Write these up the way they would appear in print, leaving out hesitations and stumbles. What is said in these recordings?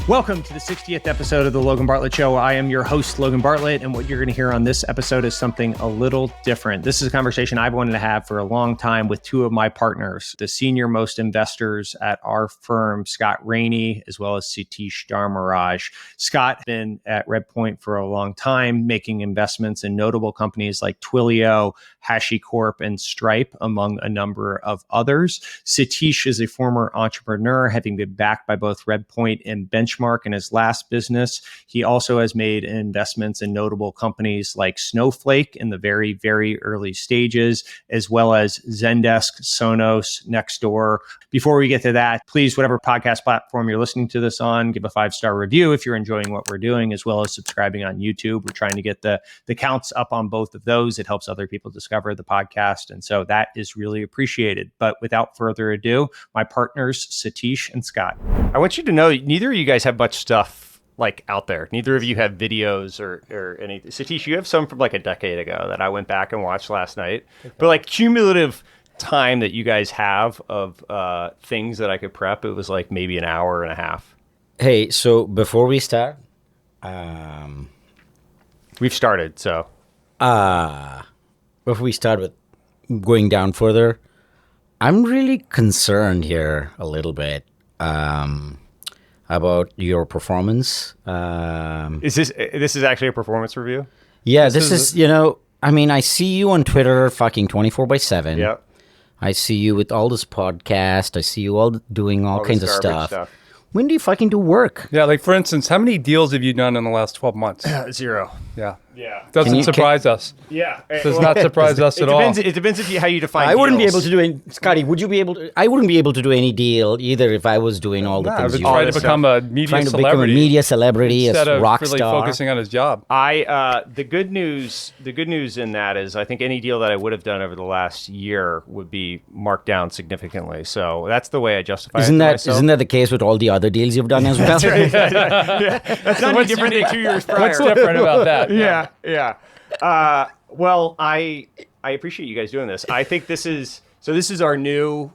Welcome to the 60th episode of The Logan Bartlett Show. I am your host, Logan Bartlett, and what you're going to hear on this episode is something a little different. This is a conversation I've wanted to have for a long time with two of my partners, the senior most investors at our firm, Scott Raney, as well as Satish Dharmaraj. Scott has been at Redpoint for a long time, making investments in notable companies like Twilio, HashiCorp, and Stripe, among a number of others. Satish is a former entrepreneur, having been backed by both Redpoint and Benchmark in his last business. He also has made investments in notable companies like Snowflake in the very, very early stages, as well as Zendesk, Sonos, Nextdoor. Before we get to that, please, whatever podcast platform you're listening to this on, give a 5-star review if you're enjoying what we're doing, as well as subscribing on YouTube. We're trying to get the counts up on both of those. It helps other people discover the podcast. And so that is really appreciated. But without further ado, my partners, Satish and Scott. I want you to know neither of you guys have much stuff like out there. Neither of you have videos or anything. Satish, you have some from like a decade ago that I went back and watched last night. Okay. But like cumulative time that you guys have of things that I could prep, it was like maybe an hour and a half. Hey, so before we start, we've started. So before we start with going down further, I'm really concerned here a little bit about your performance. Is this is actually a performance review? Yeah, this is I mean, I see you on Twitter fucking 24/7. Yeah. I see you with all this podcast. I see you all doing all kinds of stuff. When do you fucking do work? Yeah, like for instance, how many deals have you done in the last 12 months? 0. Yeah. Yeah. Doesn't surprise us. Yeah. Does not surprise us at all. It depends how you define I wouldn't be deals. able to do any, Scotty, would you be able to? I wouldn't be able to do any deal either if I was doing all the things you trying to become a media trying to celebrity. become a media celebrity, instead a of rock really star. focusing on his job. The good news in that is I think any deal that I would have done over the last year would be marked down significantly. So that's the way I justify it to myself. Isn't that the case with all the other deals you've done as well? That's right. Yeah. That's not any different than 2 years prior. What's different about that? Yeah. Well, I appreciate you guys doing this. I think this is our new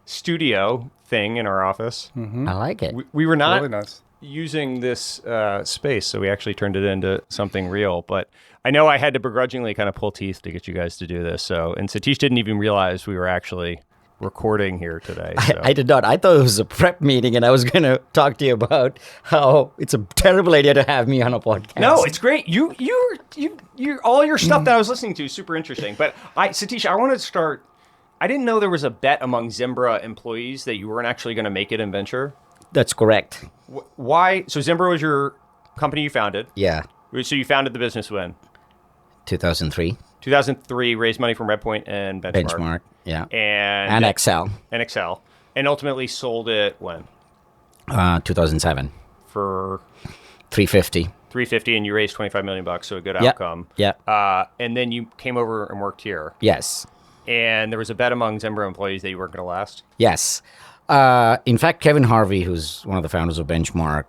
studio thing in our office. Mm-hmm. I like it. We were not really nice. using this space, so we actually turned it into something real. But I know I had to begrudgingly kind of pull teeth to get you guys to do this. So, and Satish didn't even realize we were actually recording here today. So. I did not. I thought it was a prep meeting, and I was going to talk to you about how it's a terrible idea to have me on a podcast. No, it's great. You all your stuff that I was listening to is super interesting. But Satish, I wanted to start. I didn't know there was a bet among Zimbra employees that you weren't actually going to make it in venture. That's correct. Why? So Zimbra was your company you founded. Yeah. So you founded the business when? 2003. 2003, raised money from Redpoint and Benchmark. Yeah. And Excel. And Excel. And ultimately sold it when? 2007. For? 350. 350, and you raised $25 million, so a good outcome. Yeah. And then you came over and worked here. Yes. And there was a bet among Zimbra employees that you weren't going to last? Yes. In fact, Kevin Harvey, who's one of the founders of Benchmark,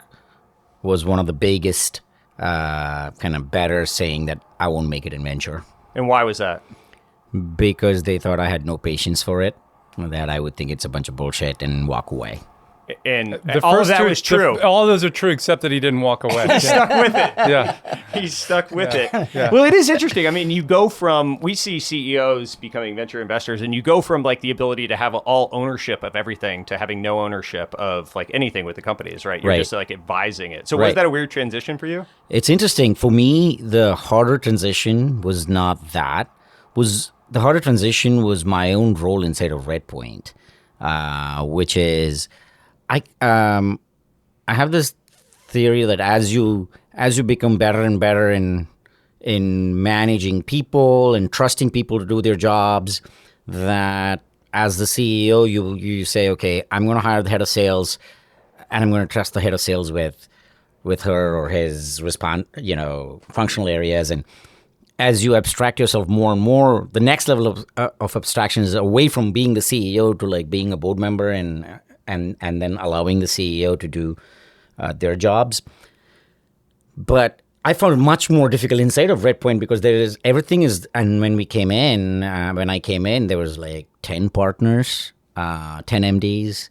was one of the biggest kind of bettors saying that I won't make it in venture. And why was that? Because they thought I had no patience for it, that I would think it's a bunch of bullshit and walk away. And all of that was true. All of those are true, except that he didn't walk away. He stuck with it. Yeah. He's stuck with it. Yeah. Well, it is interesting. I mean, we see CEOs becoming venture investors, and you go from like the ability to have all ownership of everything to having no ownership of like anything with the companies, right? You're just like advising it. So was that a weird transition for you? It's interesting. For me, the harder transition was not that. The harder transition was my own role inside of Redpoint, which is I have this theory that as you become better and better in managing people and trusting people to do their jobs, that as the CEO you say, okay, I'm going to hire the head of sales, and I'm going to trust the head of sales with her or his functional areas. And as you abstract yourself more and more, the next level of abstraction is away from being the CEO to like being a board member and then allowing the CEO to do their jobs. But I found it much more difficult inside of Redpoint because and when I came in, there was like 10 partners, 10 MDs.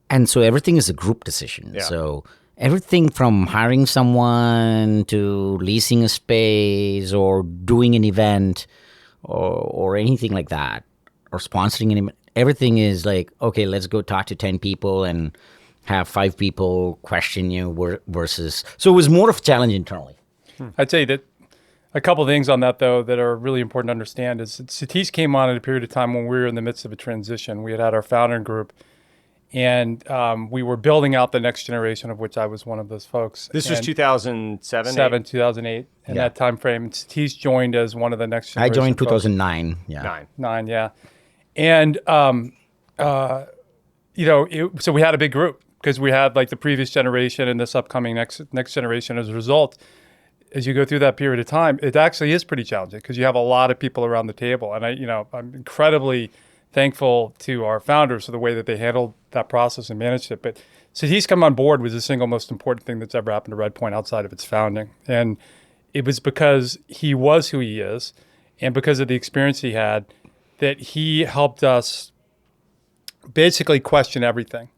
And so everything is a group decision. Yeah. So everything from hiring someone to leasing a space or doing an event or anything like that, or sponsoring an event, everything is like, okay, let's go talk to 10 people and have 5 people question you versus. So it was more of a challenge internally. I'd say that a couple of things on that, though, that are really important to understand is that Satish came on at a period of time when we were in the midst of a transition. We had our founder group, and we were building out the next generation, of which I was one of those folks. This was 2007? 2008, in that time frame. And Satish joined as one of the next I generation joined folks. 2009. Yeah. Nine, yeah. And, so we had a big group because we had like the previous generation and this upcoming next generation. As a result, as you go through that period of time, it actually is pretty challenging because you have a lot of people around the table. And I'm incredibly thankful to our founders for the way that they handled that process and managed it. But Satish come on board was the single most important thing that's ever happened to Redpoint outside of its founding. And it was because he was who he is and because of the experience he had that he helped us basically question everything.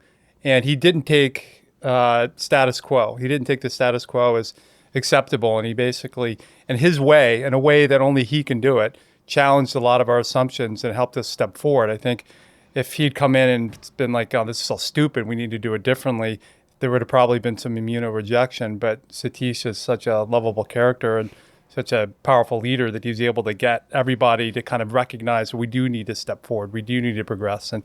And he didn't take status quo. He didn't take the status quo as acceptable. And he basically, in his way, in a way that only he can do it, challenged a lot of our assumptions and helped us step forward. I think if he'd come in and been like, oh, this is all stupid, we need to do it differently, there would have probably been some immuno-rejection. But Satish is such a lovable character and such a powerful leader that he was able to get everybody to kind of recognize we do need to step forward. We do need to progress. And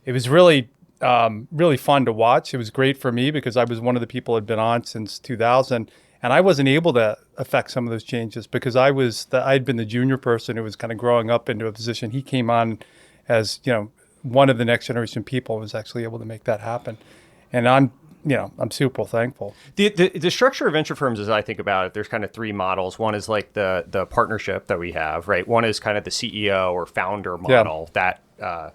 it was really, really fun to watch. It was great for me because I was one of the people who had been on since 2000. And I wasn't able to affect some of those changes because I'd been the junior person who was kind of growing up into a position. He came on as, one of the next generation people and was actually able to make that happen. And I'm super thankful. The structure of venture firms, as I think about it, there's kind of 3 models. One is like the partnership that we have, right? One is kind of the CEO or founder model that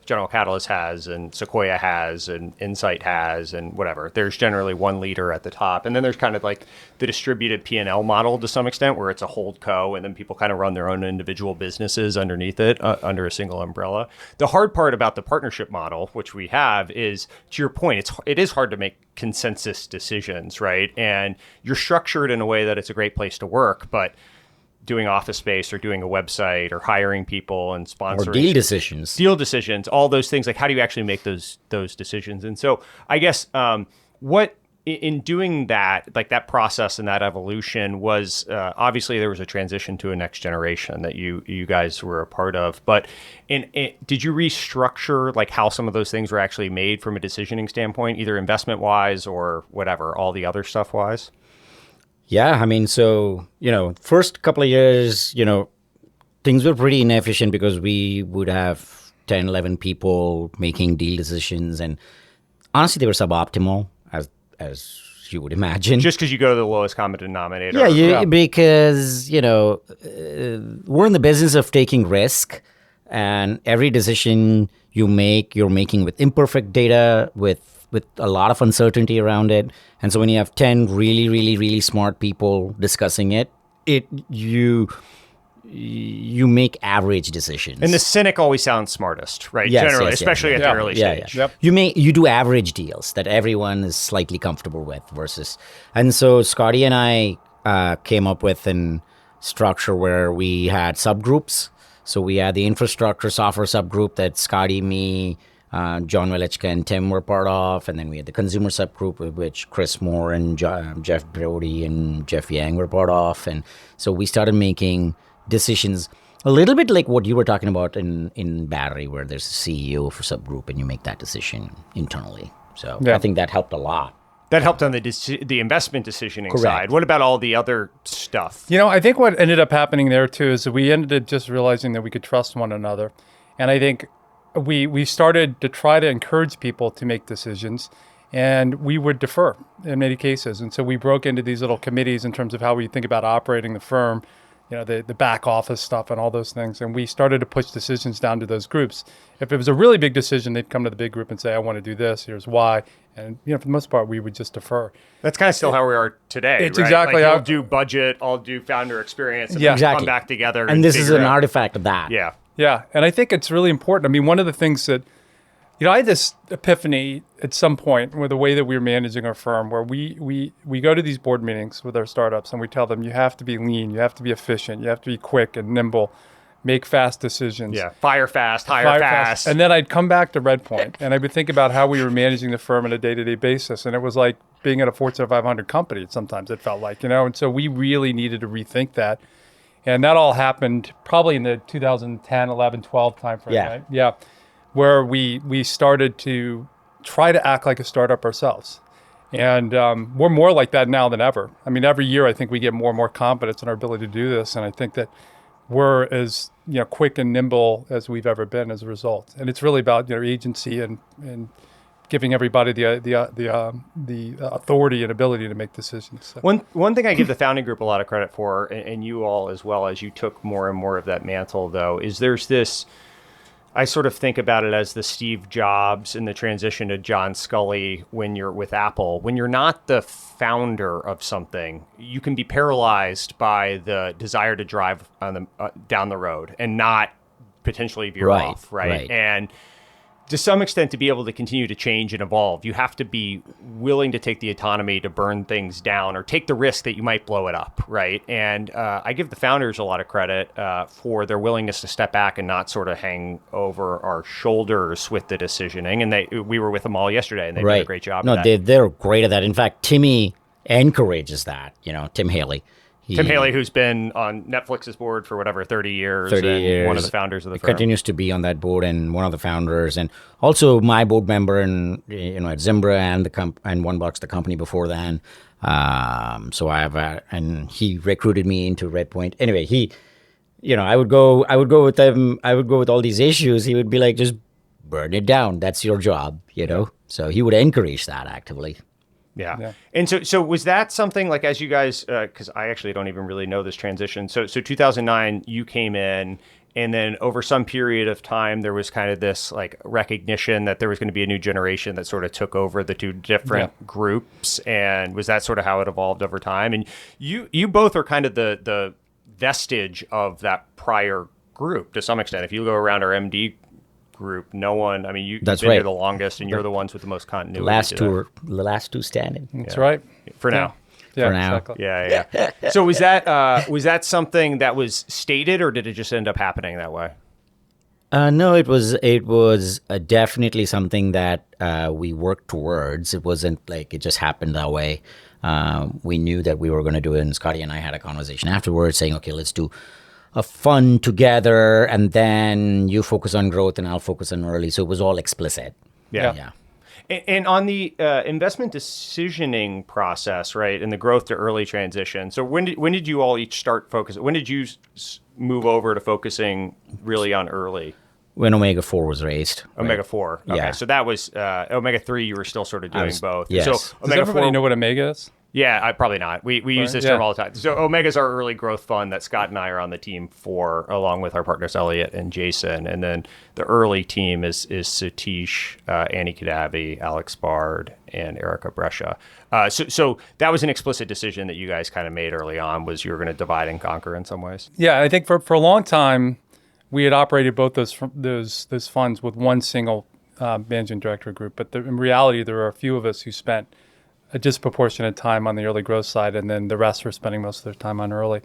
General Catalyst has and Sequoia has and Insight has and whatever. There's generally one leader at the top. And then there's kind of like the distributed P&L model to some extent where it's a hold co and then people kind of run their own individual businesses underneath it under a single umbrella. The hard part about the partnership model, which we have, is to your point, it is hard to make consensus decisions, right? And you're structured in a way that it's a great place to work, but doing office space or doing a website or hiring people and sponsoring Or deal decisions, all those things, like how do you actually make those decisions? And so I guess what in doing that, like that process and that evolution was obviously there was a transition to a next generation that you guys were a part of, but did you restructure like how some of those things were actually made from a decisioning standpoint, either investment wise or whatever, all the other stuff wise? Yeah, I mean, so, first couple of years, things were pretty inefficient because we would have 10, 11 people making deal decisions. And honestly, they were suboptimal, as you would imagine. Just because you go to the lowest common denominator. Because, we're in the business of taking risk. And every decision you make, you're making with imperfect data, with a lot of uncertainty around it. And so when you have 10 really, really, really smart people discussing it, you make average decisions. And the cynic always sounds smartest, right? Yes, generally, yes, especially at the early stage. Yep. You do average deals that everyone is slightly comfortable with versus. And so Scotty and I came up with a structure where we had subgroups. So we had the infrastructure software subgroup that Scotty, me, John Welechka and Tim were part of, and then we had the consumer subgroup with which Chris Moore and Jeff Brody and Jeff Yang were part of, and so we started making decisions a little bit like what you were talking about in Battery, where there's a CEO for subgroup and you make that decision internally. So I think that helped a lot. That helped on the investment decisioning side. What about all the other stuff? I think what ended up happening there too is that we ended up just realizing that we could trust one another, and I think we started to try to encourage people to make decisions, and we would defer in many cases. And so we broke into these little committees in terms of how we think about operating the firm, the back office stuff and all those things. And we started to push decisions down to those groups. If it was a really big decision, they'd come to the big group and say, I want to do this, here's why. And for the most part, we would just defer. That's kind of still how we are today. It's right? exactly like how. I'll do budget, I'll do founder experience, and Exactly. come back together. And this is an out. artifact of that. Yeah. Yeah, and I think it's really important. I mean, one of the things that, I had this epiphany at some point with the way that we were managing our firm, where we go to these board meetings with our startups and we tell them, you have to be lean, you have to be efficient, you have to be quick and nimble, make fast decisions. Yeah, fire fast, hire fast. And then I'd come back to Redpoint and I would think about how we were managing the firm on a day-to-day basis. And it was like being at a Fortune 500 company, sometimes it felt like, and so we really needed to rethink that. And that all happened probably in the 2010, 11, 12 timeframe, right? Yeah. Where we started to try to act like a startup ourselves. And we're more like that now than ever. I mean, every year I think we get more and more confidence in our ability to do this. And I think that we're as quick and nimble as we've ever been as a result. And it's really about agency and giving everybody the authority and ability to make decisions. So. One thing I give the founding group a lot of credit for, and you all as well, as you took more and more of that mantle, though, is there's this. I sort of think about it as the Steve Jobs and the transition to John Scully when you're with Apple. When you're not the founder of something, you can be paralyzed by the desire to drive on down the road and not potentially veer off, right? And to some extent, to be able to continue to change and evolve, you have to be willing to take the autonomy to burn things down or take the risk that you might blow it up, right? And I give the founders a lot of credit for their willingness to step back and not sort of hang over our shoulders with the decisioning. And we were with them all yesterday, and they did a great job. No, they're great at that. In fact, Timmy encourages that. Tim Haley. Tim Haley, who's been on Netflix's board for 30 years. One of the founders of the firm. Continues to be on that board and one of the founders, and also my board member at Zimbra and and OneBox, the company before then. So I have and he recruited me into Redpoint. Anyway, I would go with them. I would go with all these issues. He would be like, just burn it down. That's your job, So he would encourage that actively. Yeah. And so was that something like, as you guys, because I actually don't even really know this transition. So 2009, you came in, and then over some period of time, there was kind of this like recognition that there was going to be a new generation that sort of took over the two different groups. And was that sort of how it evolved over time? And you both are kind of the vestige of that prior group to some extent. If you go around our MD group, no one, you've been here the longest, and you're the ones with the most continuity. The last two standing. That's right. For now. Yeah, for now. Exactly. Yeah. So was that something that was stated, or did it just end up happening that way? No, it was definitely something that we worked towards. It wasn't like it just happened that way. We knew that we were going to do it, and Scotty and I had a conversation afterwards saying, okay, let's do a fund together, and then you focus on growth and I'll focus on early. So it was all explicit. Yeah. And on the investment decisioning process, right, and the growth to early transition. So when did you all each start focusing? When did you move over to focusing really on early? When Omega 4 was raised. Omega 4. Okay. Yeah. So that was Omega 3. You were still sort of doing both. Yes. So Does everybody know what Omega is? Yeah, probably not. We use this term all the time. So Omega's our early growth fund that Scott and I are on the team for, along with our partners Elliot and Jason. And then the early team is Satish, Annie Kadavi, Alex Bard, and Erica Brescia. So that was an explicit decision that you guys kind of made early on, was you were going to divide and conquer in some ways. Yeah, I think for a long time we had operated both those funds with one single managing director group. But in reality, there were a few of us who spent a disproportionate time on the early growth side, and then the rest were spending most of their time on early.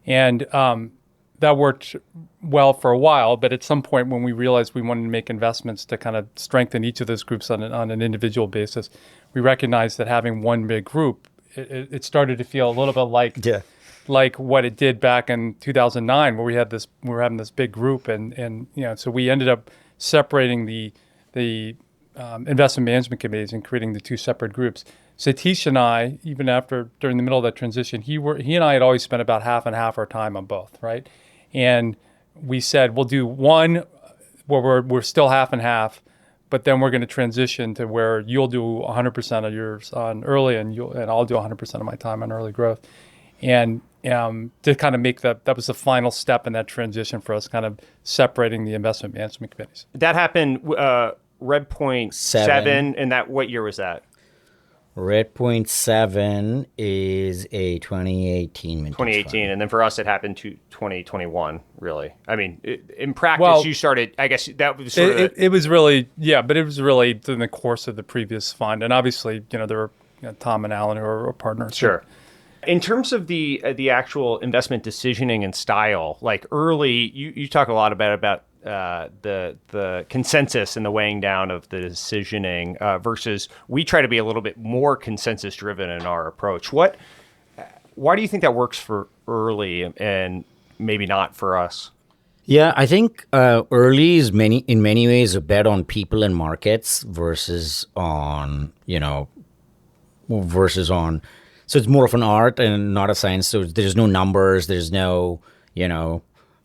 And that worked well for a while, but at some point when we realized we wanted to make investments to kind of strengthen each of those groups on an individual basis, we recognized that having one big group, it started to feel a little bit like what it did back in 2009, where we were having this big group, and so we ended up separating the investment management committees and creating the two separate groups. Satish and I, even during the middle of that transition, he and I had always spent about half and half our time on both, right? And we said, we'll do one where we're still half and half, but then we're going to transition to where you'll do 100% of yours on early, and I'll do 100% of my time on early growth. And to kind of make that was the final step in that transition for us, kind of separating the investment management committees. That happened Redpoint 7, and what year was that? Redpoint 7 is a 2018 vintage 2018, fund. and then for us, it happened to 2021. Really, I mean, in practice, Well, you started. I guess that was sort of. It was really, yeah, but it was really in the course of the previous fund. And obviously, there were Tom and Alan who were partners. Sure. In terms of the actual investment decisioning and style, like early, you talk a lot about the consensus and the weighing down of the decisioning versus we try to be a little bit more consensus driven in our approach. Why do you think that works for early and maybe not for us? Yeah, I think early is in many ways a bet on people and markets versus on. So it's more of an art and not a science. So there's no numbers, there's no,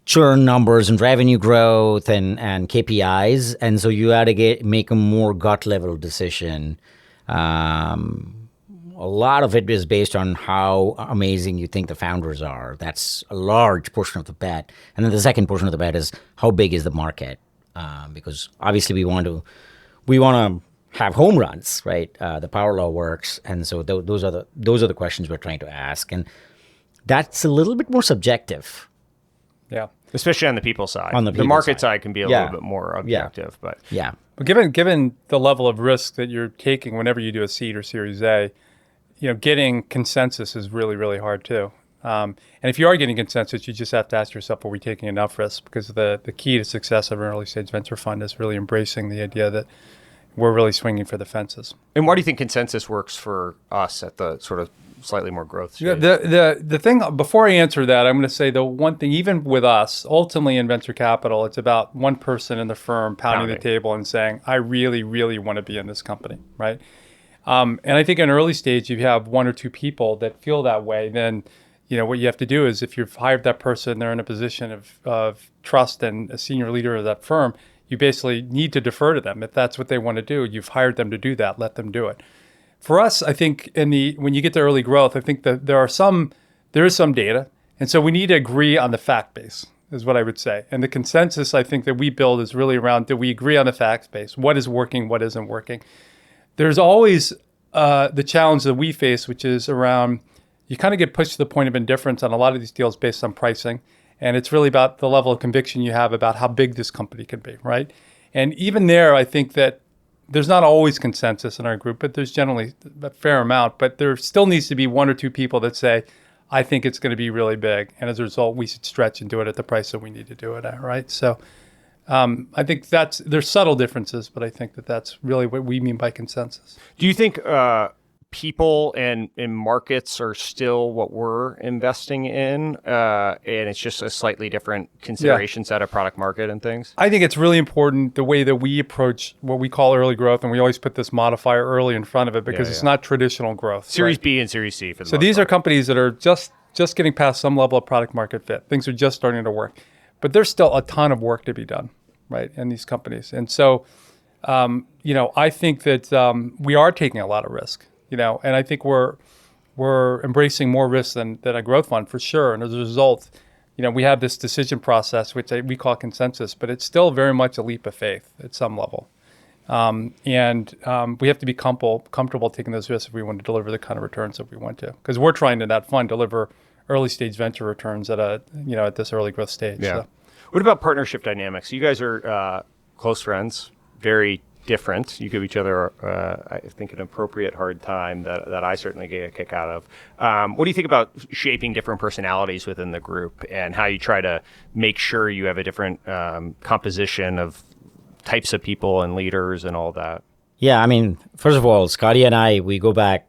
churn numbers and revenue growth and KPIs. And so you got to make a more gut level decision. A lot of it is based on how amazing you think the founders are. That's a large portion of the bet. And then the second portion of the bet is how big is the market? Because obviously we want to have home runs, right? The power law works, and so those are the questions we're trying to ask, and that's a little bit more subjective. Yeah, especially on the people side. On the people market side side can be a little bit more objective, but yeah. But given the level of risk that you're taking whenever you do a seed or Series A, getting consensus is really, really hard too. And if you are getting consensus, you just have to ask yourself, are we taking enough risk? Because the key to success of an early stage venture fund is really embracing the idea that we're really swinging for the fences. And why do you think consensus works for us at the sort of slightly more growth stage? Yeah, the thing, before I answer that, I'm going to say the one thing, even with us, ultimately in venture capital, it's about one person in the firm pounding the table and saying, I really, really want to be in this company, right? And I think in early stage, if you have one or two people that feel that way, then what you have to do is if you've hired that person, they're in a position of trust and a senior leader of that firm, you basically need to defer to them. If that's what they want to do, you've hired them to do that, let them do it. For us, I think when you get to early growth, I think that there is some data. And so we need to agree on the fact base, is what I would say. And the consensus I think that we build is really around, do we agree on the fact base? What is working, what isn't working? There's always the challenge that we face, which is around, you kind of get pushed to the point of indifference on a lot of these deals based on pricing. And it's really about the level of conviction you have about how big this company can be, right? And even there, I think that there's not always consensus in our group, but there's generally a fair amount. But there still needs to be one or two people that say, I think it's going to be really big. And as a result, we should stretch and do it at the price that we need to do it at, right? So I think there's subtle differences, but I think that's really what we mean by consensus. Do you think people and markets are still what we're investing in, and it's just a slightly different consideration set of product market and things? I think it's really important the way that we approach what we call early growth, and we always put this modifier early in front of it because it's not traditional growth. Series B and Series C for the So these are companies that are just getting past some level of product market fit. Things are just starting to work, but there's still a ton of work to be done, right, in these companies. And so, I think that we are taking a lot of risk. And I think we're embracing more risk than a growth fund for sure. And as a result, we have this decision process, which we call consensus, but it's still very much a leap of faith at some level. And we have to be comfortable taking those risks if we want to deliver the kind of returns that we want to. Because we're trying to, that fund, deliver early stage venture returns at this early growth stage. Yeah. So. What about partnership dynamics? You guys are close friends, very different. You give each other, I think, an appropriate hard time that I certainly get a kick out of. What do you think about shaping different personalities within the group and how you try to make sure you have a different composition of types of people and leaders and all that? Yeah, I mean, first of all, Scotty and I, we go back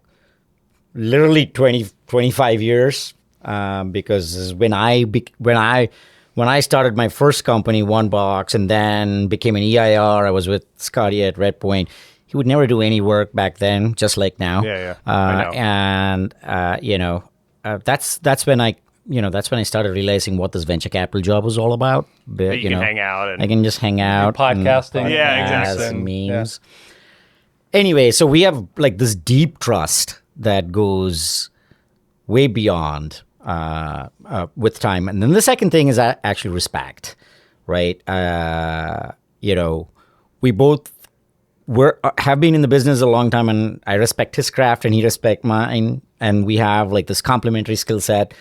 literally 25 years because when I started my first company, One Box, and then became an EIR, I was with Scotty at Redpoint. He would never do any work back then, just like now. Yeah, I know. And that's when I started realizing what this venture capital job was all about. But you can hang out. And I can just hang out. Podcasting. Yeah, exactly. And memes. Yeah. Anyway, so we have like this deep trust that goes way beyond with time. And then the second thing is actually respect, right? We both have been in the business a long time, and I respect his craft and he respect mine, and we have like this complementary skill set.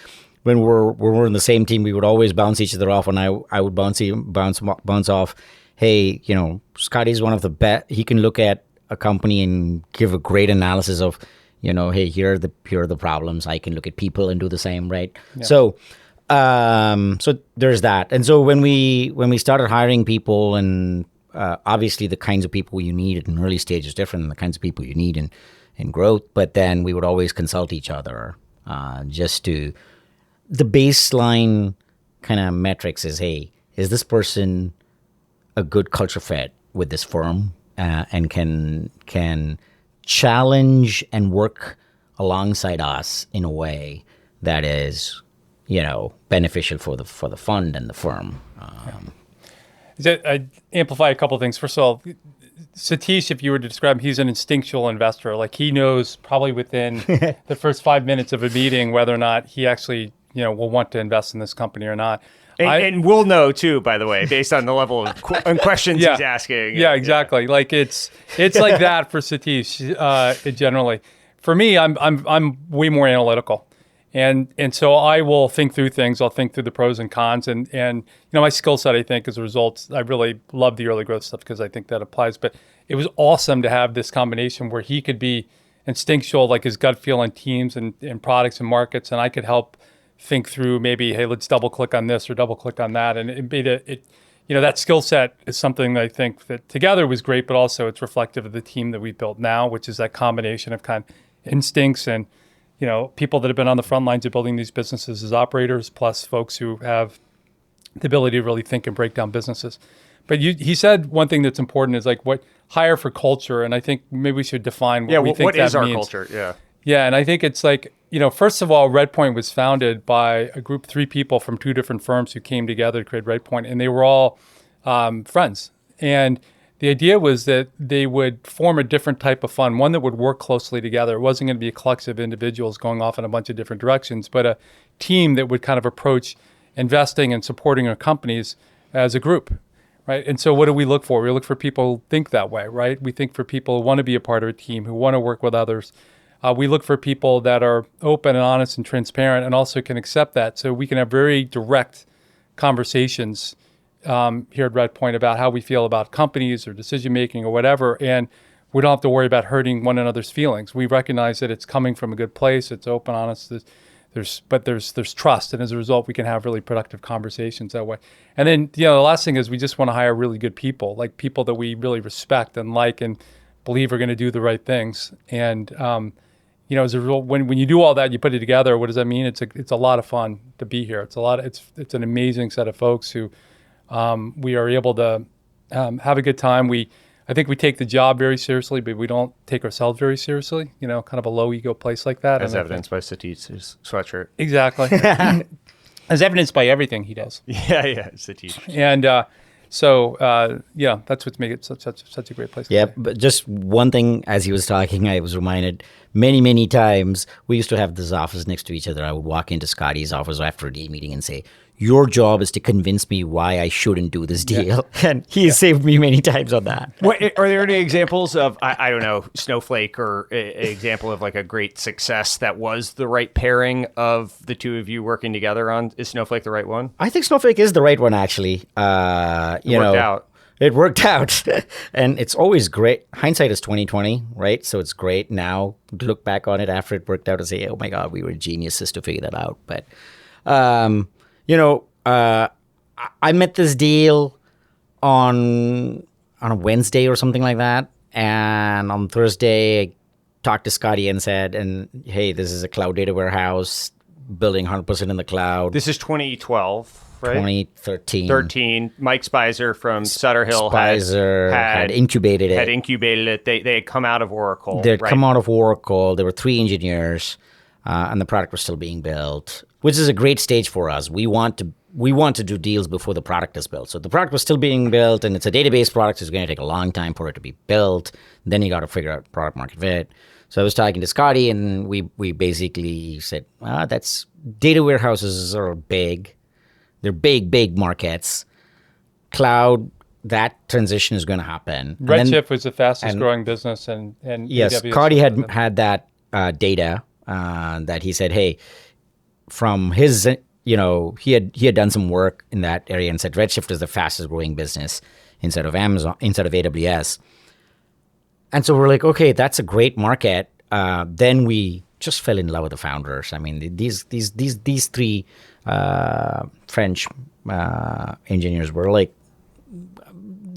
When we're in the same team, we would always bounce each other off, and I would bounce off. Hey, Scotty's one of the best. He can look at a company and give a great analysis of, hey, here are the problems. I can look at people and do the same, right? Yeah. So there's that. And so when we started hiring people, and obviously the kinds of people you need at an early stage is different than the kinds of people you need in growth. But then we would always consult each other just to. The baseline kind of metrics is, hey, is this person a good culture fit with this firm and can challenge and work alongside us in a way that is, beneficial for the fund and the firm. I amplify a couple of things. First of all, Satish, if you were to describe him, he's an instinctual investor. Like he knows probably within the first 5 minutes of a meeting whether or not he actually will want to invest in this company or not. And we'll know too, by the way, based on the level of questions he's asking. Yeah, exactly. Yeah. Like it's like that for Satish generally. For me, I'm way more analytical, and so I will think through things. I'll think through the pros and cons, and my skill set. I think as a result, I really love the early growth stuff because I think that applies. But it was awesome to have this combination where he could be instinctual, like his gut feel on teams and products and markets, and I could help think through maybe, hey, let's double click on this or double click on that. And that skill set is something that I think that together was great, but also it's reflective of the team that we've built now, which is that combination of kind of instincts and, people that have been on the front lines of building these businesses as operators, plus folks who have the ability to really think and break down businesses. But he said one thing that's important is like hire for culture. And I think maybe we should define what we think that means. What is our culture? Yeah. Yeah. And I think it's like, first of all, Redpoint was founded by a group, 3 people from 2 different firms who came together to create Redpoint, and they were all friends. And the idea was that they would form a different type of fund, one that would work closely together. It wasn't going to be a collective of individuals going off in a bunch of different directions, but a team that would kind of approach investing and supporting our companies as a group, right? And so what do we look for? We look for people who think that way, right? We think for people who want to be a part of a team, who want to work with others. We look for people that are open and honest and transparent and also can accept that. So we can have very direct conversations here at Redpoint about how we feel about companies or decision-making or whatever. And we don't have to worry about hurting one another's feelings. We recognize that it's coming from a good place. It's open, honest. There's trust. And as a result, we can have really productive conversations that way. And then, the last thing is we just want to hire really good people, like people that we really respect and like and believe are going to do the right things. And, as a result, when you do all that, you put it together. What does that mean? It's a lot of fun to be here. It's an amazing set of folks who we are able to have a good time. I think we take the job very seriously, but we don't take ourselves very seriously. Kind of a low ego place like that. As evidenced by Satish's sweatshirt. Exactly. As evidenced by everything he does. Yeah, Satish. And so that's what's made it such a great place. Yeah, but just one thing, as he was talking, I was reminded many times we used to have this office next to each other. I would walk into Scotty's office after a deal meeting and say, your job is to convince me why I shouldn't do this deal. Yeah. And he has saved me many times on that. Are there any examples of, I don't know, Snowflake or an example of like a great success that was the right pairing of the two of you working together on? Is Snowflake the right one? I think Snowflake is the right one, actually. It worked out. And it's always great. Hindsight is 20/20, right? So it's great now to look back on it after it worked out and say, oh my God, we were geniuses to figure that out. But, I met this deal on a Wednesday or something like that. And on Thursday, I talked to Scotty and said, hey, this is a cloud data warehouse building 100% in the cloud. This is 2012. Right? 2013. Mike Spicer from Sutter Hill had incubated it. They had come out of Oracle. They had come out of Oracle. There were 3 engineers, and the product was still being built, which is a great stage for us. We want to do deals before the product is built. So the product was still being built, and it's a database product, so it's going to take a long time for it to be built. Then you got to figure out product market fit. So I was talking to Scotty, and we basically said, that's data warehouses are big. They're big markets. Cloud that transition is going to happen. Redshift was the fastest growing business, and yes, AWS Cardi had that data that he said, hey, from his, he had done some work in that area and said Redshift is the fastest growing business instead of AWS. And so we're like, okay, that's a great market. Then we just fell in love with the founders. I mean, these three French engineers were like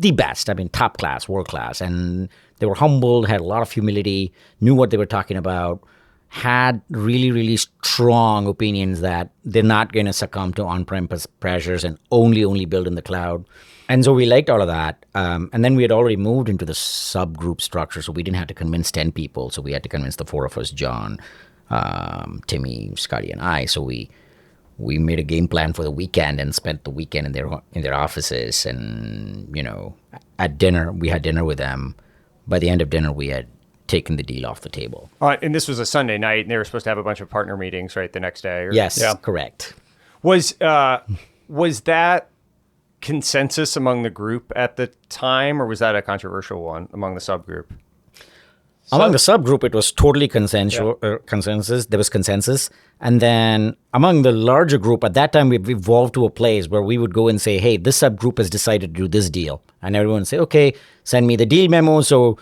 the best. I mean, top class, world class, and they were humble, had a lot of humility, knew what they were talking about, had really, really strong opinions that they're not going to succumb to on-prem pressures and only build in the cloud. And so we liked all of that. And then we had already moved into the subgroup structure, so we didn't have to convince 10 people. So we had to convince the four of us, John, Timmy, Scotty, and I. So we made a game plan for the weekend and spent the weekend in their offices. And, at dinner, we had dinner with them. By the end of dinner, we had taken the deal off the table. And this was a Sunday night, and they were supposed to have a bunch of partner meetings, right, the next day? Yes, correct. Was that consensus among the group at the time, or was that a controversial one among the subgroup? Among the subgroup, it was totally consensus. There was consensus. And then among the larger group, at that time, we've evolved to a place where we would go and say, hey, this subgroup has decided to do this deal. And everyone would say, okay, send me the deal memo. So,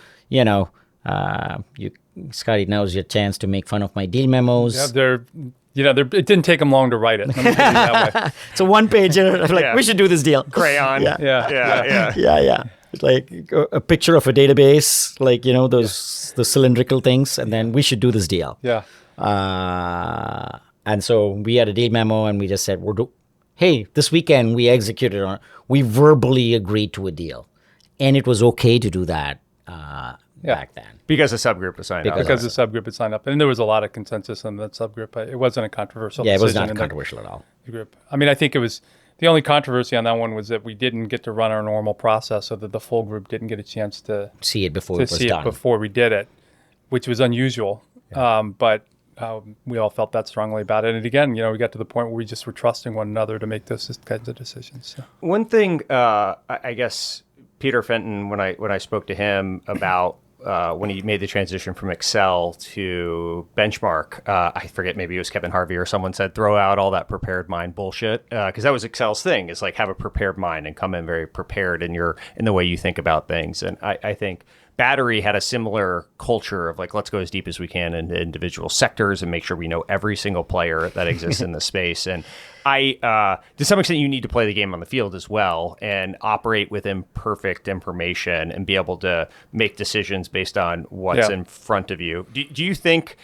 Scotty, now's your chance to make fun of my deal memos. Yeah, it didn't take them long to write it. Let me put it that way. It's a one-pager. We should do this deal. Crayon. Yeah. It's like a picture of a database, the cylindrical things, and then we should do this deal. Yeah. And so we had a deal memo, and we just said, hey, this weekend we executed on it. We verbally agreed to a deal. And it was okay to do that back then. Because the subgroup was signed up. Because the subgroup had signed up. And there was a lot of consensus in that subgroup. It wasn't a controversial decision. Yeah, it was not controversial at all. The group. I mean, I think it was, the only controversy on that one was that we didn't get to run our normal process, so that the full group didn't get a chance to see it before it was done. Before we did it, which was unusual. Yeah. But we all felt that strongly about it. And again, we got to the point where we just were trusting one another to make those kinds of decisions. So. One thing, I guess, Peter Fenton, when I spoke to him about when he made the transition from Excel to Benchmark, I forget, maybe it was Kevin Harvey or someone said, throw out all that prepared mind bullshit. Because that was Excel's thing, is like have a prepared mind and come in very prepared in the way you think about things. And I think Battery had a similar culture of like, let's go as deep as we can into individual sectors and make sure we know every single player that exists in the space. And to some extent, you need to play the game on the field as well and operate with imperfect information and be able to make decisions based on what's in front of you. Do you think,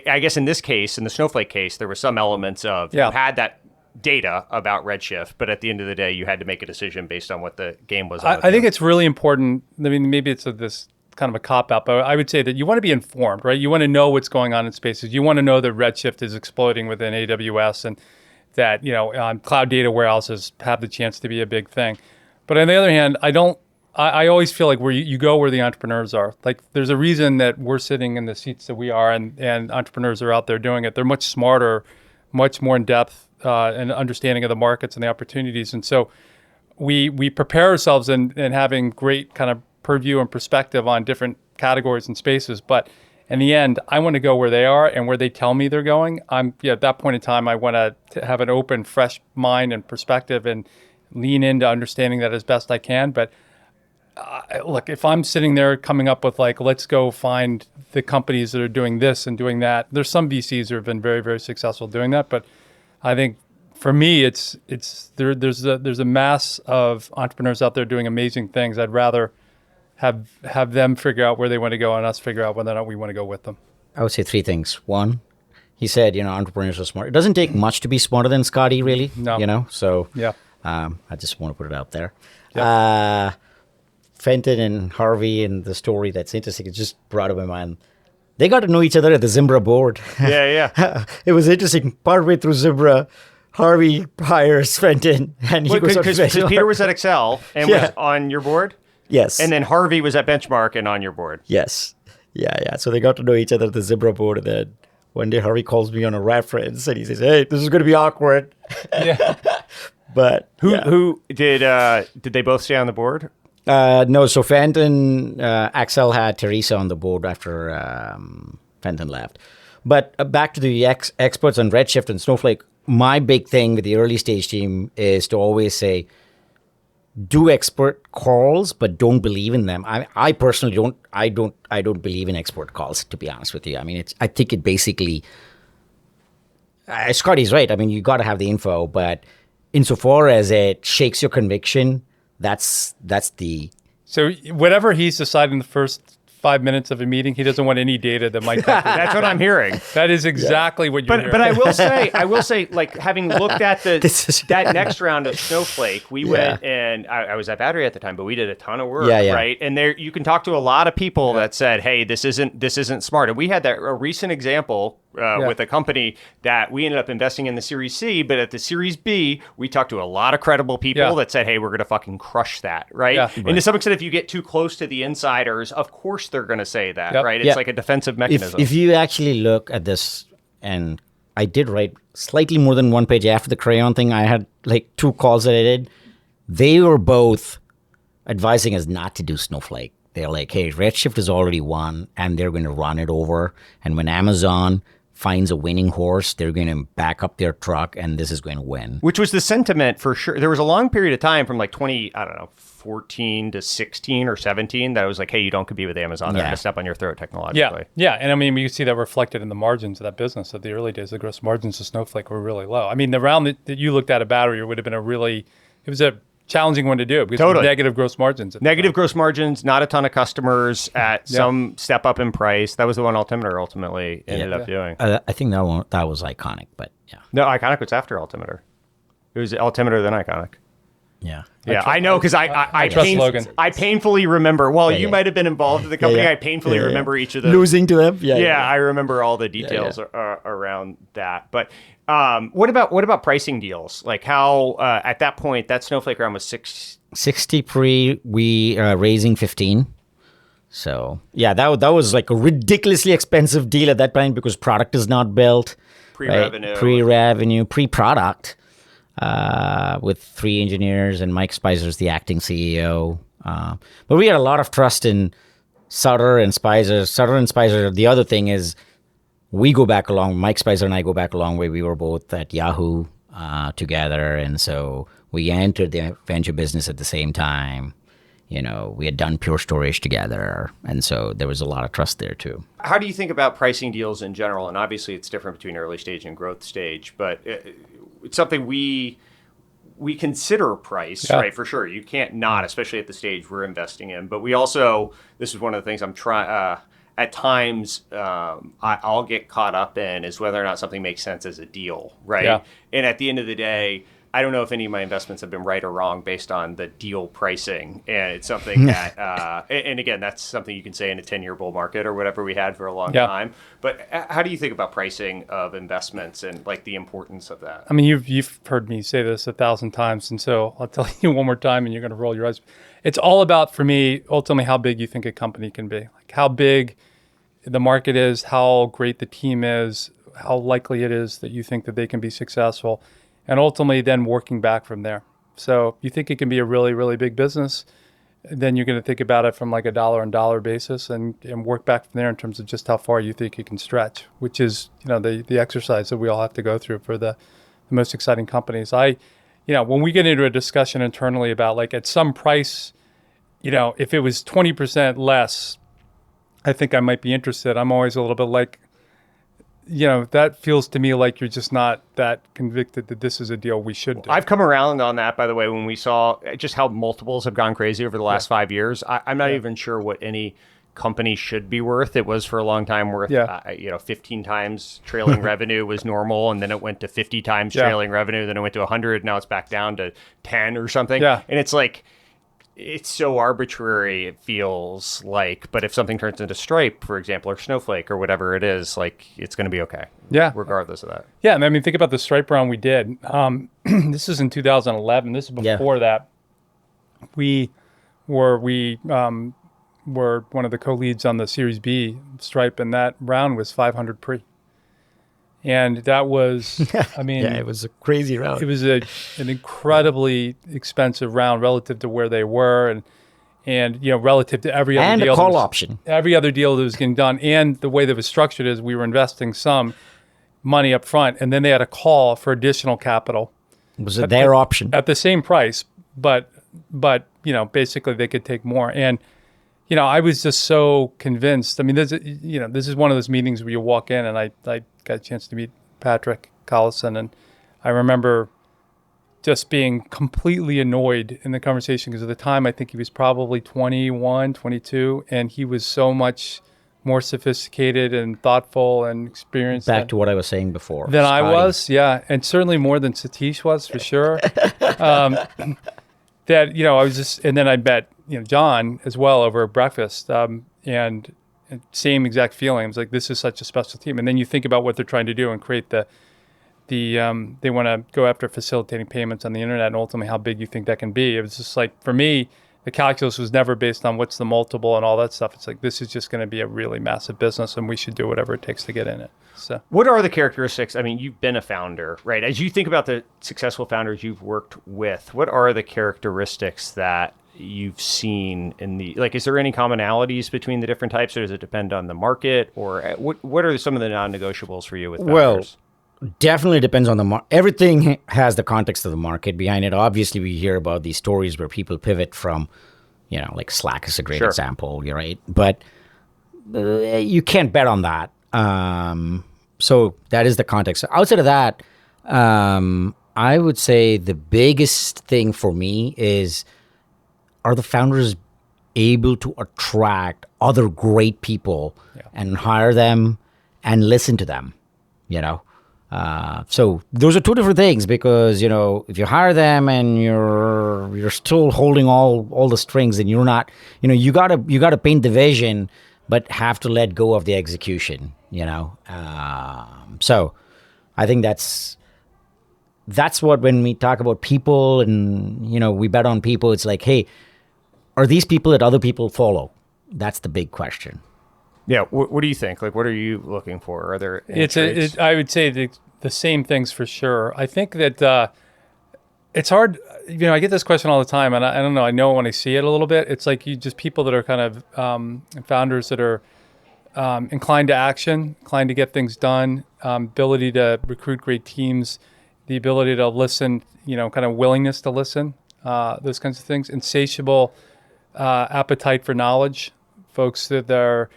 I guess in this case, in the Snowflake case, there were some elements of you had that data about Redshift, but at the end of the day, you had to make a decision based on what the game was. I think it's really important. I mean, maybe it's this kind of a cop-out, but I would say that you want to be informed, right? You want to know what's going on in spaces. You want to know that Redshift is exploding within AWS and that, cloud data warehouses have the chance to be a big thing. But on the other hand, I always feel like you go where the entrepreneurs are. Like there's a reason that we're sitting in the seats that we are and entrepreneurs are out there doing it. They're much smarter, much more in depth and understanding of the markets and the opportunities. And so we prepare ourselves in having great kind of purview and perspective on different categories and spaces. But in the end, I want to go where they are and where they tell me they're going. At that point in time, I want to have an open, fresh mind and perspective and lean into understanding that as best I can. But look, if I'm sitting there coming up with like, let's go find the companies that are doing this and doing that, there's some VCs who have been very, very successful doing that. But I think for me, there's a mass of entrepreneurs out there doing amazing things. I'd rather have them figure out where they want to go and us figure out whether or not we want to go with them. I would say three things. One, he said, entrepreneurs are smart. It doesn't take much to be smarter than Scotty, really. No. So yeah. I just want to put it out there. Yep. Fenton and Harvey and the story that's interesting, it just brought up my mind. They got to know each other at the Zimbra board. Yeah. It was interesting. Partway through Zimbra, Harvey hires Fenton. And he goes because Peter was at Excel and was on your board? Yes. And then Harvey was at Benchmark and on your board. Yes. Yeah. So they got to know each other at the Zimbra board. And then one day Harvey calls me on a reference and he says, hey, this is going to be awkward. Yeah. But who did they both stay on the board? No, so Fenton, Axel had Teresa on the board after Fenton left. But back to the experts on Redshift and Snowflake, my big thing with the early stage team is to always say, do expert calls, but don't believe in them. I personally don't. I don't believe in expert calls, to be honest with you. I mean, I think it basically. Scotty's right. I mean, you got to have the info, but insofar as it shakes your conviction, that's the. So whatever he's decided in the first 5 minutes of a meeting, he doesn't want any data that might come. That's what I'm hearing. That is exactly what you're hearing. But I will say, like, having looked at that next round of Snowflake, we went and I was at Battery at the time, but we did a ton of work, right? And there you can talk to a lot of people that said, "Hey, this isn't smart." And we had a recent example with a company that we ended up investing in the Series C, but at the Series B, we talked to a lot of credible people that said, "Hey, we're going to fucking crush that," right? Yeah. And to some extent, if you get too close to the insiders, of course they're going to say that, right? It's like a defensive mechanism. If you actually look at this, and I did write slightly more than one page after the crayon thing, I had like 2 calls that I did. They were both advising us not to do Snowflake. They're like, hey, Redshift is already won, and they're going to run it over. And when Amazon finds a winning horse, they're going to back up their truck, and this is going to win. Which was the sentiment for sure. There was a long period of time from like 14 to 16 or 17 that I was like, hey, you don't compete with Amazon. They're going to step on your throat technologically. Yeah. And I mean, you see that reflected in the margins of that business. At the early days, the gross margins of Snowflake were really low. I mean, the round that you looked at Battery would have been it was a challenging one to do because it was negative gross margins. Negative gross margins, not a ton of customers at some step up in price. That was the one Altimeter ultimately ended up doing. I think that was Iconic, but yeah. No, Iconic was after Altimeter. It was Altimeter then Iconic. Yeah. I know because I painfully remember. Well, you might have been involved in the company. I painfully remember each of those. Losing to them. Yeah. I remember all the details around that. But what about pricing deals? Like how at that point that Snowflake round was 60 pre, we raising 15. So yeah, that was like a ridiculously expensive deal at that point because product is not built. Pre-revenue, pre-product. With 3 engineers and Mike Spizer's the acting CEO. But we had a lot of trust in Sutter and Spicer. Sutter and Spicer, the other thing is we go back along, Mike Spicer and I go back a long way. We were both at Yahoo together. And so we entered the venture business at the same time. You know, we had done Pure Storage together. And so there was a lot of trust there too. How do you think about pricing deals in general? And obviously it's different between early stage and growth stage, but it's something we consider price, right? For sure. You can't not, especially at the stage we're investing in. But we also, this is one of the things I'm trying, at times I'll get caught up in is whether or not something makes sense as a deal, right? Yeah. And at the end of the day, I don't know if any of my investments have been right or wrong based on the deal pricing. And it's something that, and again, that's something you can say in a 10-year bull market or whatever we had for a long time. But how do you think about pricing of investments and like the importance of that? I mean, you've heard me say this 1,000 times. And so I'll tell you one more time and you're going to roll your eyes. It's all about, for me, ultimately how big you think a company can be. Like how big the market is, how great the team is, how likely it is that you think that they can be successful. And ultimately then working back from there. So you think it can be a really, really big business, then you're going to think about it from like a dollar basis and work back from there in terms of just how far you think it can stretch, which is, the exercise that we all have to go through for the most exciting companies. When we get into a discussion internally about like at some price, if it was 20% less, I think I might be interested. I'm always a little bit like, that feels to me like you're just not that convicted that this is a deal we should do. I've come around on that, by the way, when we saw just how multiples have gone crazy over the last 5 years. I'm not even sure what any company should be worth. It was for a long time worth, 15 times trailing revenue was normal, and then it went to 50 times trailing revenue, then it went to 100, now it's back down to 10 or something. Yeah. And it's like, it's so arbitrary, it feels like, but if something turns into Stripe, for example, or Snowflake or whatever it is, like it's going to be okay. Yeah. Regardless of that. Yeah. I mean, think about the Stripe round we did. This is in 2011. This is before that. We were one of the co-leads on the Series B Stripe, and that round was 500 pre. And that was, it was a crazy round. It was an incredibly expensive round relative to where they were. And, And relative to every other And deal, a call option. every other deal that was getting done, and the way that was structured is we were investing some money up front, and then they had a call for additional capital. Was it their option? At the same price, but basically they could take more. And I was just so convinced. I mean, this is one of those meetings where you walk in, and I got a chance to meet Patrick Collison, and I remember just being completely annoyed in the conversation because at the time I think he was probably 21, 22, and he was so much more sophisticated and thoughtful and experienced. Back to what I was saying before. Than I Scotty. was, yeah, and certainly more than Satish was for sure. That I was just, and then I met John as well over breakfast, and same exact feeling. I was like, this is such a special team. And then you think about what they're trying to do and create they want to go after facilitating payments on the internet, and ultimately how big you think that can be. It was just like, for me, the calculus was never based on what's the multiple and all that stuff. It's like, this is just going to be a really massive business, and we should do whatever it takes to get in it. So, what are the characteristics? I mean, you've been a founder, right? As you think about the successful founders you've worked with, what are the characteristics that you've seen in is there any commonalities between the different types, or does it depend on the market, or what are some of the non-negotiables for you with founders? Well, definitely depends on the market. Everything has the context of the market behind it. Obviously, we hear about these stories where people pivot from, like Slack is a great example, right? But you can't bet on that. So that is the context. Outside of that, I would say the biggest thing for me is, are the founders able to attract other great people and hire them and listen to them, So those are two different things, because if you hire them and you're still holding all the strings, and you're not, you gotta paint the vision, but have to let go of the execution. So I think that's what, when we talk about people and we bet on people, it's like, hey, are these people that other people follow? That's the big question. Yeah. What do you think? Like, what are you looking for? Are there any traits? I would say the same things for sure. I think that it's hard. I get this question all the time, and I don't know. I know when I see it a little bit. It's like just people that are kind of founders that are inclined to action, inclined to get things done, ability to recruit great teams, the ability to listen, kind of willingness to listen, those kinds of things, insatiable appetite for knowledge. Folks that are,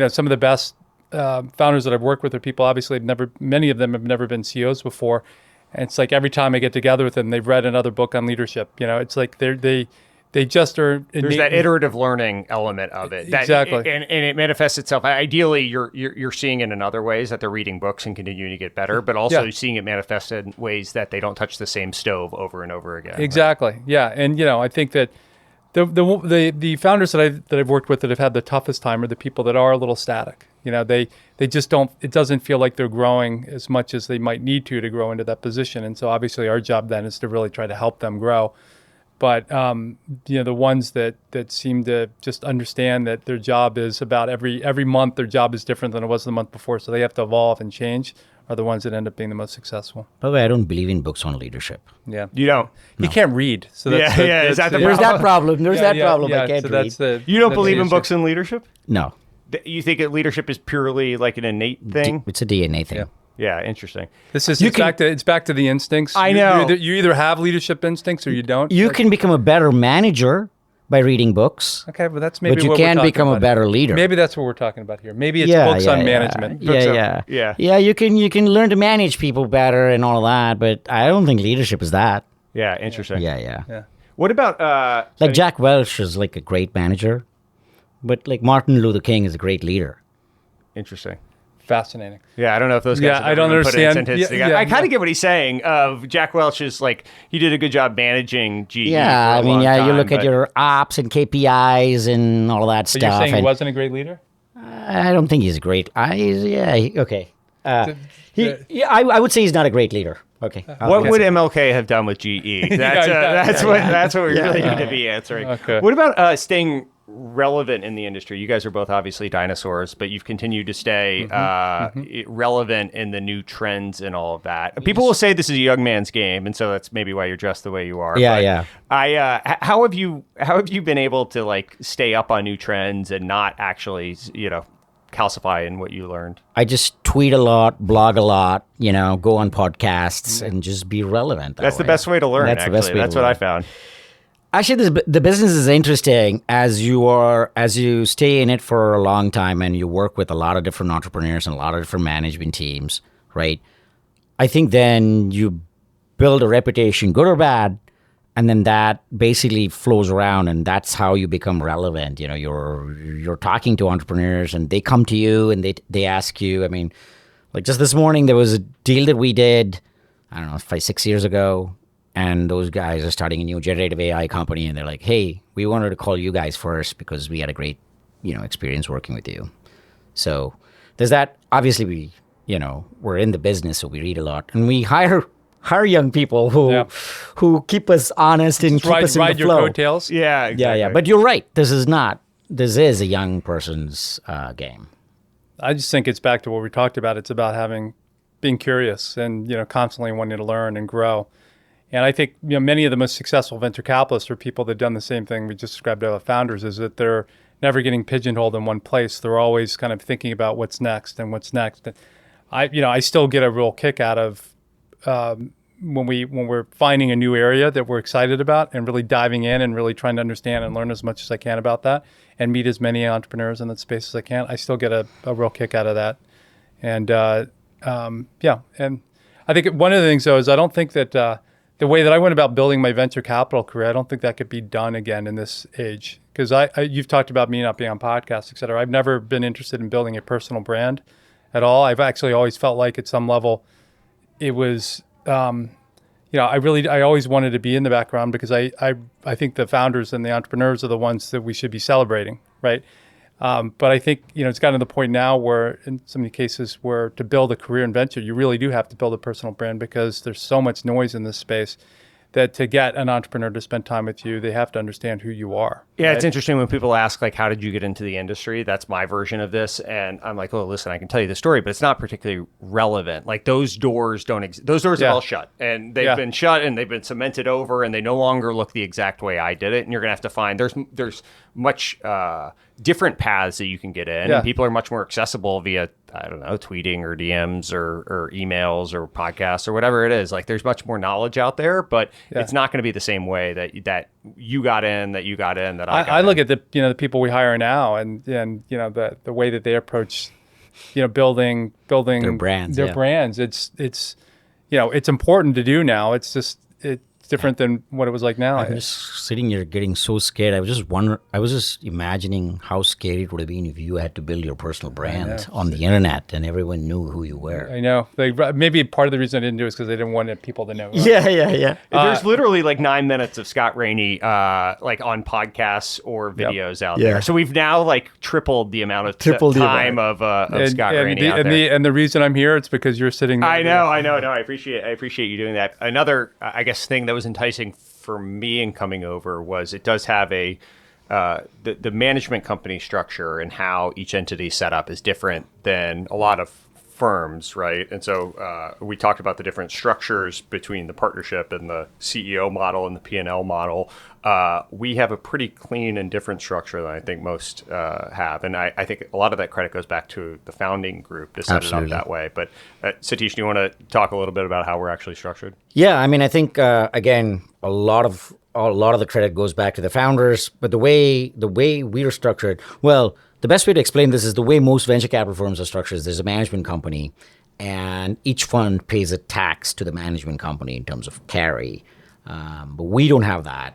some of the best founders that I've worked with are people, obviously, many of them have never been CEOs before. And it's like every time I get together with them, they've read another book on leadership. It's like they just are. There's that iterative learning element of it. Exactly. And it manifests itself. Ideally, you're seeing it in other ways, that they're reading books and continuing to get better, but also seeing it manifested in ways that they don't touch the same stove over and over again. Exactly. Right? Yeah. And, I think that the founders that I've worked with that have had the toughest time are the people that are a little static. They just don't, it doesn't feel like they're growing as much as they might need to grow into that position. And so obviously our job then is to really try to help them grow. But, the ones that seem to just understand that their job is about every month, their job is different than it was the month before. So they have to evolve and change, are the ones that end up being the most successful. By the way, I don't believe in books on leadership. Yeah. You don't? No. You can't read. So that's is that the There's that problem. There's that problem. Yeah, I can't read. You don't believe in books in leadership? No. You think that leadership is purely like an innate thing? It's a DNA thing. Yeah, interesting. It's back to the instincts. I know. You either have leadership instincts or you don't. You can become a better manager by reading books. Okay, but that's maybe but you what we're can talking become about. a better leader. Maybe that's what we're talking about here. Maybe it's books on management. Yeah. You can learn to manage people better and all of that, but I don't think leadership is that. Yeah, interesting. Yeah. What about like Jack Welch is like a great manager, but like Martin Luther King is a great leader. Interesting. Fascinating. Yeah, I don't know if those guys have I don't ever put it in understand. sentence together. I kind of get what he's saying. Of Jack Welch is like, he did a good job managing GE. Yeah, for a long time, you look at your ops and KPIs and all of that stuff. You're saying he and wasn't a great leader? I don't think he's great. Okay. I would say he's not a great leader. Okay. What would MLK have done with GE? That's what we really need to be answering. Okay. What about staying relevant in the industry. You guys are both obviously dinosaurs, but you've continued to stay relevant in the new trends and all of that. People will say this is a young man's game, and so that's maybe why you're dressed the way you are. Yeah, But how have you been able to like stay up on new trends and not actually, calcify in what you learned? I just tweet a lot, blog a lot, go on podcasts and just be relevant. That's the best way to learn. That's the best way. That's what I found. Actually, the business is interesting as you stay in it for a long time and you work with a lot of different entrepreneurs and a lot of different management teams, right? I think then you build a reputation, good or bad, and then that basically flows around, and that's how you become relevant. You're talking to entrepreneurs, and they come to you and they ask you. I mean, like just this morning, there was a deal that we did, I don't know, 5-6 years ago, and those guys are starting a new generative AI company, and they're like, "Hey, we wanted to call you guys first because we had a great, experience working with you." So there's that. Obviously, we're in the business, so we read a lot, and we hire young people who keep us honest and keep us in the ride flow. your coattails. Yeah, exactly. Yeah. But you're right. This is a young person's game. I just think it's back to what we talked about. It's about being curious and constantly wanting to learn and grow. And I think many of the most successful venture capitalists are people that have done the same thing we just described to founders, is that they're never getting pigeonholed in one place. They're always kind of thinking about what's next. I still get a real kick out of when we're finding a new area that we're excited about and really diving in and really trying to understand and learn as much as I can about that and meet as many entrepreneurs in that space as I can. I still get a real kick out of that. And and I think one of the things though is I don't think that the way that I went about building my venture capital career, I don't think that could be done again in this age. Because you've talked about me not being on podcasts, et cetera. I've never been interested in building a personal brand at all. I've actually always felt like at some level it was, I always wanted to be in the background because I think the founders and the entrepreneurs are the ones that we should be celebrating, right? But I think, it's gotten to the point now where in so many cases where to build a career in venture, you really do have to build a personal brand because there's so much noise in this space that to get an entrepreneur to spend time with you, they have to understand who you are. Yeah, right? It's interesting when people ask, like, how did you get into the industry? That's my version of this. And I'm like, oh, listen, I can tell you the story, but it's not particularly relevant. Like, those doors don't exist. Those doors are all shut. And they've been shut and they've been cemented over and they no longer look the exact way I did it. And you're going to have to find, there's much different paths that you can get in. And people are much more accessible via, I don't know, tweeting or DMs or emails or podcasts or whatever it is. Like, there's much more knowledge out there, but it's not going to be the same way that you got in, that I look at the people we hire now and the way that they approach building Their brands. It's it's important to do now. It's different than what it was like now. I'm just sitting here getting so scared. I was just imagining how scary it would have been if you had to build your personal brand on the internet and everyone knew who you were. I know. Maybe part of the reason I didn't do it is because they didn't want people to know. Yeah. There's literally like 9 minutes of Scott Raney like on podcasts or videos out there. So we've now like tripled the amount of time of Scott Raney out there. And the reason I'm here, it's because you're sitting there. I know. No, I appreciate you doing that. Another, I guess, thing that was enticing for me in coming over was it does have the management company structure and how each entity set up is different than a lot of firms, right? And so we talked about the different structures between the partnership and the CEO model and the P&L model. We have a pretty clean and different structure than I think most have. And I think a lot of that credit goes back to the founding group to set it up that way. But Satish, do you want to talk a little bit about how we're actually structured? Yeah, I mean, I think, again, a lot of the credit goes back to the founders. But the way we are structured, well, the best way to explain this is the way most venture capital firms are structured is there's a management company, and each fund pays a tax to the management company in terms of carry. But we don't have that.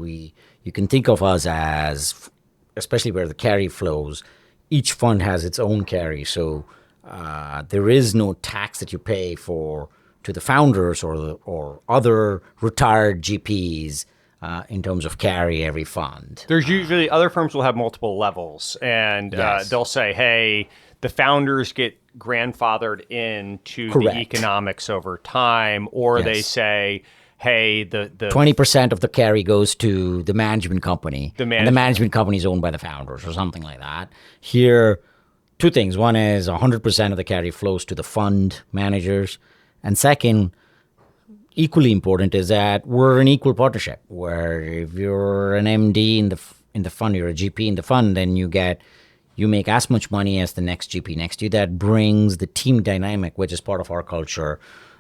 You can think of us as, especially where the carry flows, each fund has its own carry. So there is no tax that you pay to the founders or other retired GPs in terms of carry every fund. There's usually, other firms will have multiple levels, and they'll say, hey, the founders get grandfathered into the economics over time, or they say, hey, the 20% of the carry goes to the management company. And the management management company is owned by the founders or something like that. Here, two things. One is 100% of the carry flows to the fund managers. And second, equally important is that we're an equal partnership, where if you're an MD in the fund, you're a GP in the fund, then you make as much money as the next GP next to you. That brings the team dynamic, which is part of our culture,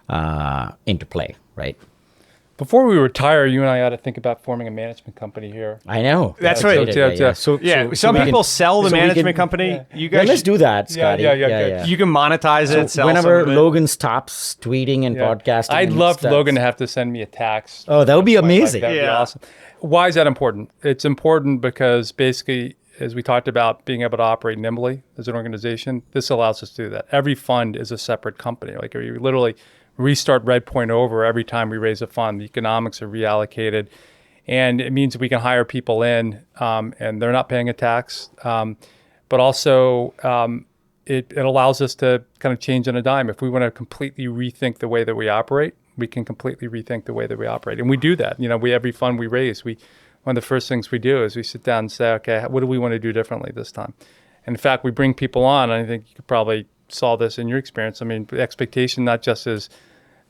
into play, right? Before we retire, you and I ought to think about forming a management company here. I know. That's right. Some people sell the management company. Yeah. You guys, let's do that, Scotty. You can monetize it. Sell whenever some of it. Logan stops tweeting and podcasting, I'd love Logan to have to send me a tax. Oh, that would be amazing. That would be awesome. Why is that important? It's important because basically, as we talked about, being able to operate nimbly as an organization, this allows us to do that. Every fund is a separate company. Like, you literally restart Redpoint over every time we raise a fund. The economics are reallocated, and it means we can hire people in, and they're not paying a tax. But also, it allows us to kind of change on a dime. If we want to completely rethink the way that we operate, we can completely rethink the way that we operate, and we do that. Every fund we raise, one of the first things we do is we sit down and say, okay, what do we want to do differently this time? And in fact, we bring people on, and I think you could probably saw this in your experience. I mean, the expectation not just is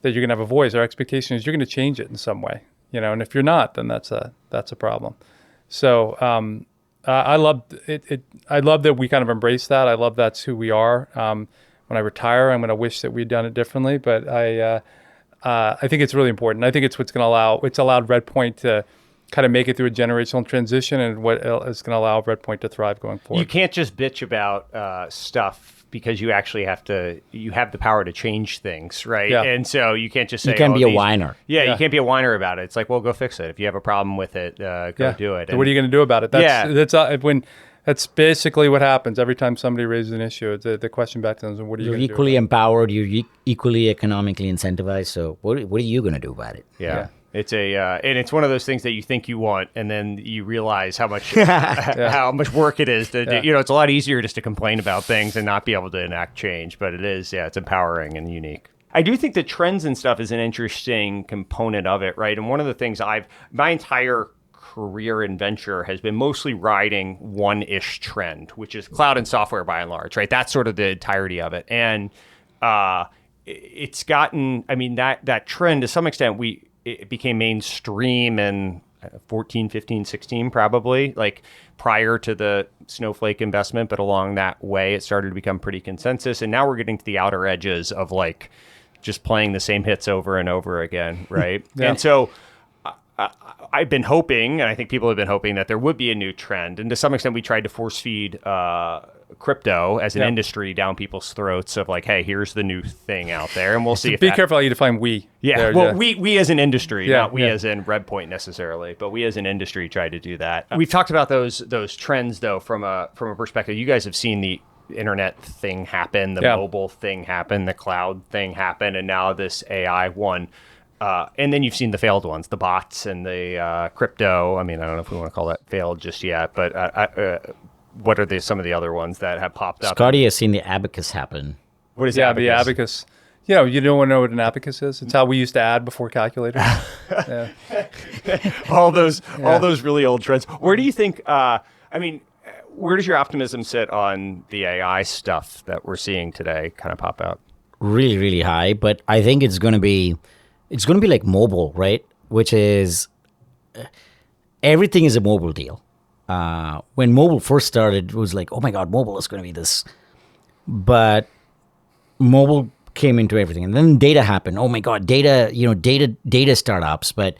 that you're going to have a voice. Our expectation is you're going to change it in some way, and if you're not, then that's a problem. So I love it. I love that we kind of embrace that. I love that's who we are. When I retire, I'm going to wish that we'd done it differently, but I think it's really important. I think it's what's going to it's allowed Redpoint to kind of make it through a generational transition, and what is going to allow Redpoint to thrive going forward. You can't just bitch about stuff, because you actually have the power to change things, right? Yeah. And so you can't just say, you can't be a whiner. Yeah, you can't be a whiner about it. It's like, well, go fix it. If you have a problem with it, go do it. So what are you going to do about it? That's basically what happens every time somebody raises an issue. The question back to them is, what are you going to do? You're equally empowered. You're equally economically incentivized. So what are you going to do about it? Yeah. It's and it's one of those things that you think you want, and then you realize how much how much work it is to do. It's a lot easier just to complain about things and not be able to enact change, but it is, it's empowering and unique. I do think the trends and stuff is an interesting component of it, right? And one of the things my entire career in venture has been mostly riding one-ish trend, which is cloud and software by and large, right? That's sort of the entirety of it. And it's gotten, that trend to some extent, it became mainstream in 14, 15, 16, probably, like prior to the Snowflake investment. But along that way, it started to become pretty consensus. And now we're getting to the outer edges of like just playing the same hits over and over again, right? And so I've been hoping, and I think people have been hoping, that there would be a new trend. And to some extent, we tried to force feed crypto as an industry down people's throats of like, hey, here's the new thing out there, and we'll see if be careful how you define we. Yeah, there, we as an industry, not we as in Redpoint necessarily, but we as an industry tried to do that. We've talked about those trends though from a perspective. You guys have seen the internet thing happen, the mobile thing happen, the cloud thing happen, and now this AI one. And then you've seen the failed ones, the bots and the crypto. I don't know if we want to call that failed just yet, but what are some of the other ones that have popped up? Scotty has seen the abacus happen. What is abacus? The abacus. You don't want to know what an abacus is? It's how we used to add before calculators. all those really old trends. Where do you think, where does your optimism sit on the AI stuff that we're seeing today kind of pop out? Really, really high, but I think it's going to be like mobile, right? Which is, everything is a mobile deal. When mobile first started, it was like, oh my God, mobile is going to be this. But mobile came into everything. And then data happened. Oh my God, data startups. But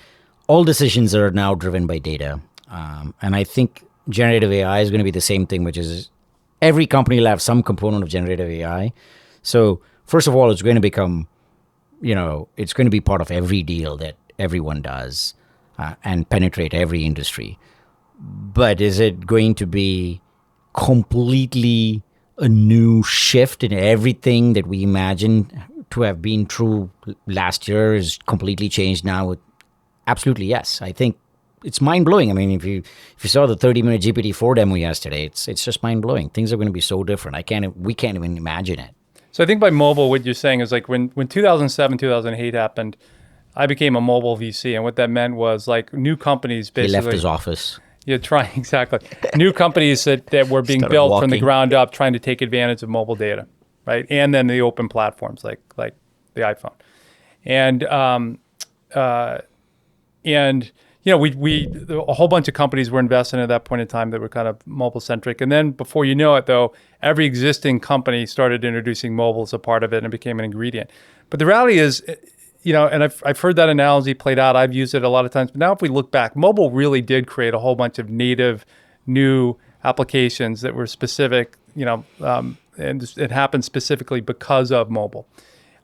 all decisions are now driven by data. And I think generative AI is going to be the same thing, which is every company will have some component of generative AI. So first of all, it's going to become, it's going to be part of every deal that everyone does and penetrate every industry. But is it going to be completely a new shift in everything that we imagined to have been true last year is completely changed now? Absolutely, yes. I think it's mind-blowing. If you saw the 30-minute GPT-4 demo yesterday, it's just mind-blowing. Things are going to be so different. We can't even imagine it. So I think by mobile, what you're saying is like when 2007, 2008 happened, I became a mobile VC. And what that meant was like new companies basically. He left his office. Yeah, exactly. New companies that were being Started built from the walking. ground up, trying to take advantage of mobile data, right? And then the open platforms like the iPhone. And we a whole bunch of companies were investing at that point in time that were kind of mobile centric. And then before you know it, though, every existing company started introducing mobile as a part of it, and it became an ingredient. But the reality is, and I've heard that analogy played out. I've used it a lot of times. But now if we look back, mobile really did create a whole bunch of native new applications that were specific, and it happened specifically because of mobile.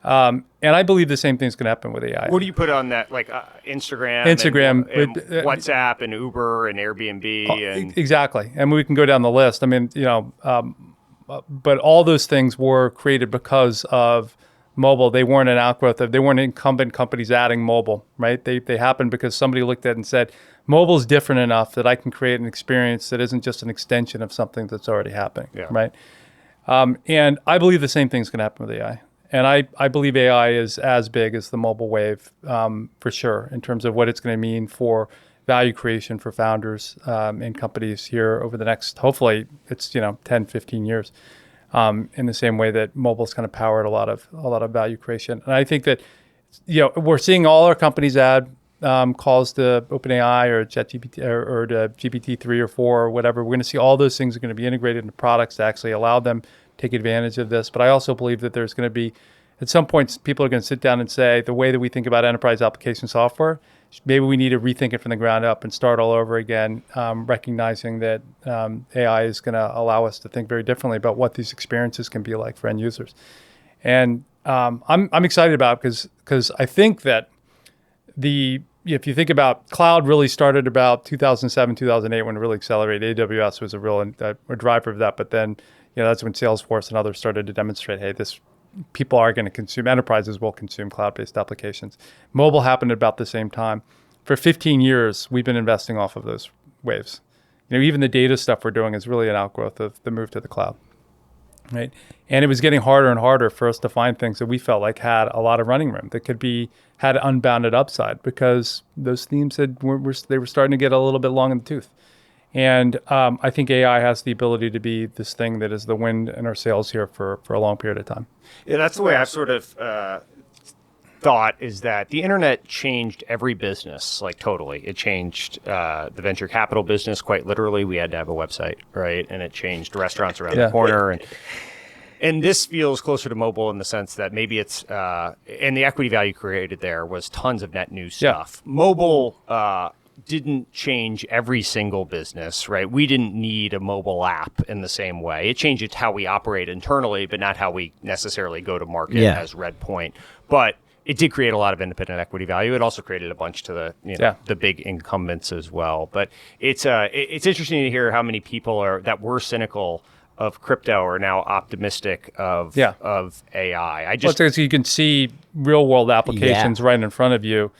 And I believe the same thing's going to happen with AI. What do you put on that? Like Instagram, and WhatsApp, and Uber, and Airbnb, and exactly. And we can go down the list. I mean, but all those things were created because of mobile. They weren't an outgrowth of. They weren't incumbent companies adding mobile, right? They happened because somebody looked at it and said, mobile is different enough that I can create an experience that isn't just an extension of something that's already happening, right? And I believe the same thing's going to happen with AI. And I believe AI is as big as the mobile wave for sure in terms of what it's going to mean for value creation for founders and companies here over the next, hopefully it's 10, 15 years in the same way that mobile's kind of powered a lot of value creation. And I think that we're seeing all our companies add calls to OpenAI or ChatGPT or to GPT-3 or 4 or whatever. We're going to see all those things are going to be integrated into products to actually allow them take advantage of this. But I also believe that there's going to be, at some point, people are going to sit down and say, the way that we think about enterprise application software, maybe we need to rethink it from the ground up and start all over again, recognizing that AI is going to allow us to think very differently about what these experiences can be like for end users. And I'm excited about it because I think that if you think about cloud really started about 2007, 2008 when it really accelerated. AWS was a real driver of that. But then that's when Salesforce and others started to demonstrate, hey, people are going to consume, enterprises will consume cloud-based applications. Mobile happened at about the same time. For 15 years, we've been investing off of those waves. Even the data stuff we're doing is really an outgrowth of the move to the cloud, right? And it was getting harder and harder for us to find things that we felt like had a lot of running room that had unbounded upside because those themes they were starting to get a little bit long in the tooth. And I think AI has the ability to be this thing that is the wind in our sails here for a long period of time. Yeah, that's the way I've sort of thought is that the internet changed every business, like totally. It changed the venture capital business quite literally. We had to have a website, right? And it changed restaurants around the corner. And this feels closer to mobile in the sense that maybe it's, and the equity value created there was tons of net new stuff. Yeah. Mobile didn't change every single business, right? We didn't need a mobile app in the same way. It changed how we operate internally, but not how we necessarily go to market as Redpoint. But it did create a lot of independent equity value. It also created a bunch to the big incumbents as well. But it's interesting to hear how many people that were cynical of crypto are now optimistic of AI. Because you can see real world applications right in front of you.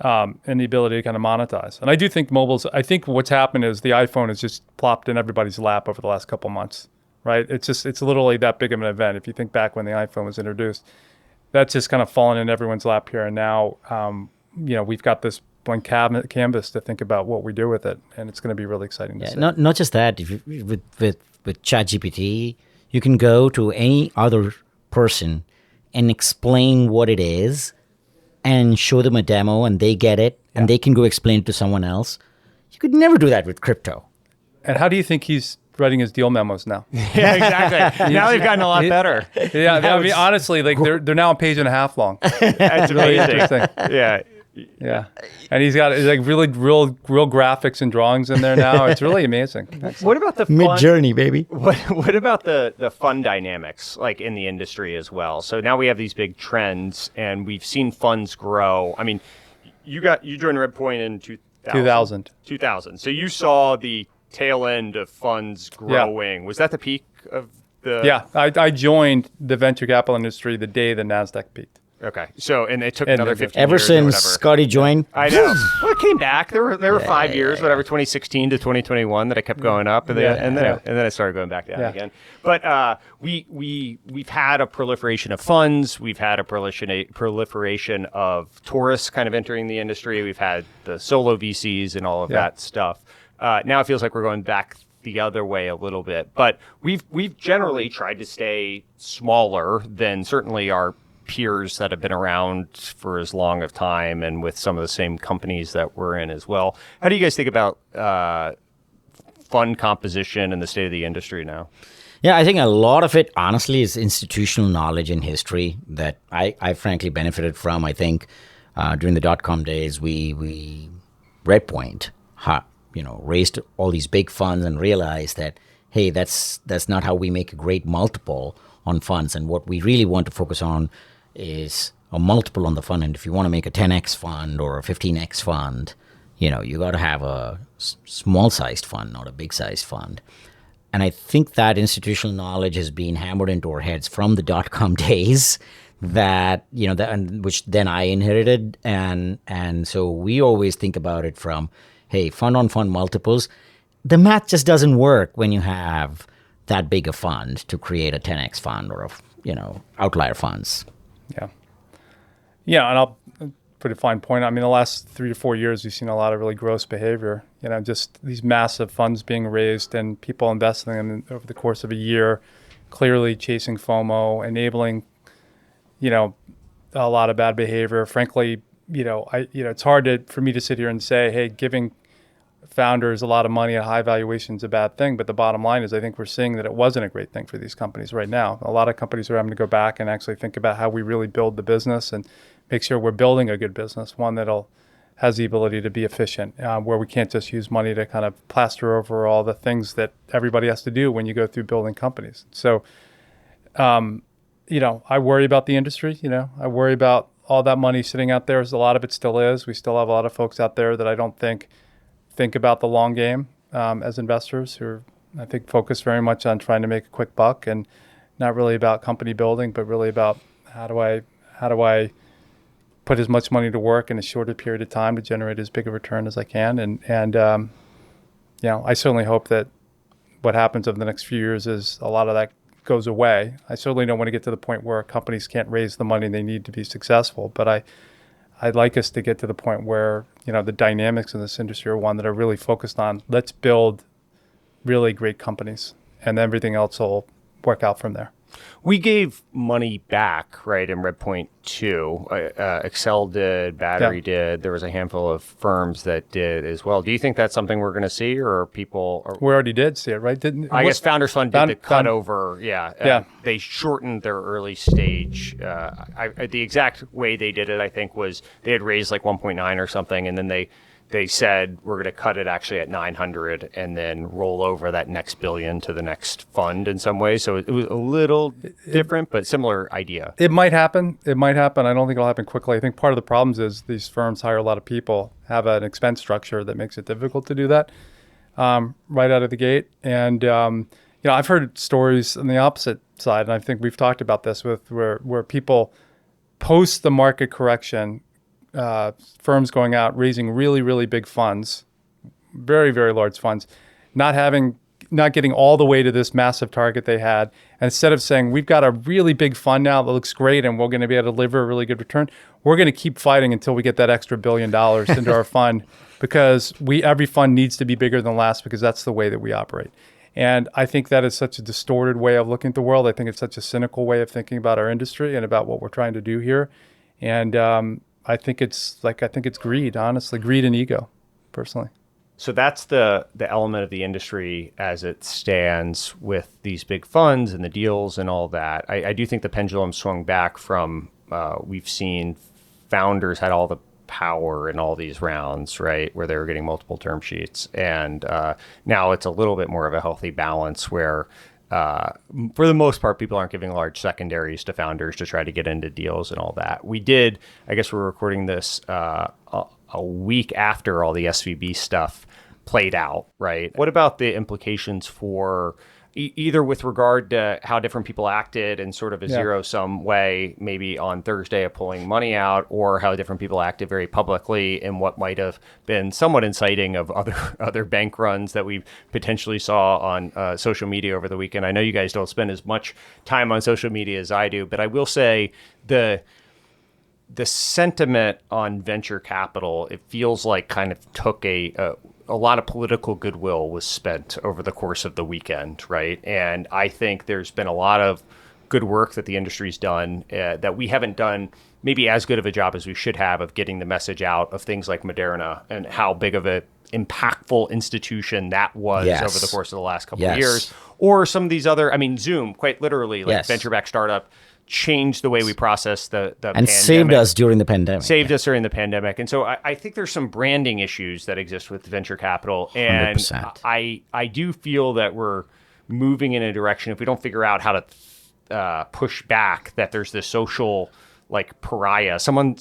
And the ability to kind of monetize. And I do think I think what's happened is the iPhone has just plopped in everybody's lap over the last couple months, right? It's literally that big of an event. If you think back when the iPhone was introduced, that's just kind of fallen in everyone's lap here. And now, we've got this blank canvas to think about what we do with it. And it's going to be really exciting to see. Not just that, with ChatGPT, you can go to any other person and explain what it is and show them a demo and they get it and they can go explain it to someone else. You could never do that with crypto. And how do you think he's writing his deal memos now? Yeah, exactly. Now they've gotten a lot better. Yeah, I mean, honestly, like they're now a page and a half long. That's really interesting. Yeah. And he's got like really real graphics and drawings in there now. It's really amazing. Excellent. What about the Mid-Journey, baby? What about the fund dynamics like in the industry as well? So now we have these big trends and we've seen funds grow. I mean, you joined Redpoint in 2000. 2000. So you saw the tail end of funds growing. Was that the peak of the... Yeah, I joined the venture capital industry the day the NASDAQ peaked. Okay. So, and it took another 15 ever years since or whatever. Scotty joined. I know. Well, it came back. There were 5 years, whatever, 2016 to 2021 that it kept going up, and then it started going back down again. But we've had a proliferation of funds. We've had a proliferation of tourists kind of entering the industry. We've had the solo VCs and all of that stuff. Now it feels like we're going back the other way a little bit, but we've generally tried to stay smaller than certainly our peers that have been around for as long of time and with some of the same companies that we're in as well. How do you guys think about fund composition and the state of the industry now? Yeah, I think a lot of it, honestly, is institutional knowledge and history that I frankly benefited from. I think during the dot-com days, we Redpoint, raised all these big funds and realized that, hey, that's not how we make a great multiple on funds. And what we really want to focus on is a multiple on the fund. And if you want to make a 10x fund or a 15x fund, you got to have a small-sized fund, not a big-sized fund. And I think that institutional knowledge has been hammered into our heads from the dot-com days which then I inherited. And so we always think about it from, hey, fund-on-fund multiples. The math just doesn't work when you have that big a fund to create a 10x fund or outlier funds. Yeah, and I'll put a fine point. I mean, the last 3 to 4 years, we've seen a lot of really gross behavior. Just these massive funds being raised and people investing in them over the course of a year, clearly chasing FOMO, enabling, a lot of bad behavior. Frankly, it's hard for me to sit here and say, hey, giving founders a lot of money at high valuation is a bad thing. But the bottom line is I think we're seeing that it wasn't a great thing for these companies right now. A lot of companies are having to go back and actually think about how we really build the business and make sure we're building a good business, one that'll has the ability to be efficient, where we can't just use money to kind of plaster over all the things that everybody has to do when you go through building companies. So, I worry about the industry. I worry about all that money sitting out there. As a lot of it still is. We still have a lot of folks out there that I don't think about the long game as investors who are, I think, focused very much on trying to make a quick buck and not really about company building, but really about how do I put as much money to work in a shorter period of time to generate as big a return as I can. And I certainly hope that what happens over the next few years is a lot of that goes away. I certainly don't want to get to the point where companies can't raise the money they need to be successful, but I'd like us to get to the point where, the dynamics in this industry are one that are really focused on let's build really great companies and everything else will work out from there. We gave money back, right, in Redpoint 2. Excel did, Battery did. There was a handful of firms that did as well. Do you think that's something we're going to see, or people? We already did see it, right? I guess Founders Fund did the cut over. They shortened their early stage. The exact way they did it, I think, was they had raised like 1.9 or something, and then they said we're going to cut it actually at 900 and then roll over that next billion to the next fund in some way. So it was a little different, but similar idea. It might happen. I don't think it'll happen quickly. I think part of the problems is these firms hire a lot of people, have an expense structure that makes it difficult to do that right out of the gate. And, I've heard stories on the opposite side, and I think we've talked about this with where people post the market correction, firms going out raising really, really big funds, very, very large funds, not getting all the way to this massive target they had. And instead of saying, we've got a really big fund now that looks great and we're going to be able to deliver a really good return, we're going to keep fighting until we get that extra $1 billion into our fund because every fund needs to be bigger than last because that's the way that we operate. And I think that is such a distorted way of looking at the world. I think it's such a cynical way of thinking about our industry and about what we're trying to do here. And, I think it's greed, honestly, greed and ego, personally. So that's the element of the industry as it stands with these big funds and the deals and all that. I do think the pendulum swung back from, we've seen founders had all the power in all these rounds, right, where they were getting multiple term sheets. And now it's a little bit more of a healthy balance where for the most part, people aren't giving large secondaries to founders to try to get into deals and all that. We did, I guess we're recording this a week after all the SVB stuff played out, right? What about the implications for, either with regard to how different people acted in sort of a zero-sum way, maybe on Thursday of pulling money out, or how different people acted very publicly in what might have been somewhat inciting of other bank runs that we potentially saw on social media over the weekend. I know you guys don't spend as much time on social media as I do, but I will say the sentiment on venture capital, it feels like kind of took a lot of political goodwill was spent over the course of the weekend, right? And I think there's been a lot of good work that the industry's done that we haven't done maybe as good of a job as we should have of getting the message out of things like Moderna and how big of a impactful institution that was over the course of the last couple of years. Or some of these other, I mean, Zoom, quite literally, like venture-backed startup, changed the way we process the and pandemic. saved us during the pandemic. Saved us during the pandemic. And so I think there's some branding issues that exist with venture capital. And 100%. I do feel that we're moving in a direction, if we don't figure out how to push back, that there's this social like pariah. Someone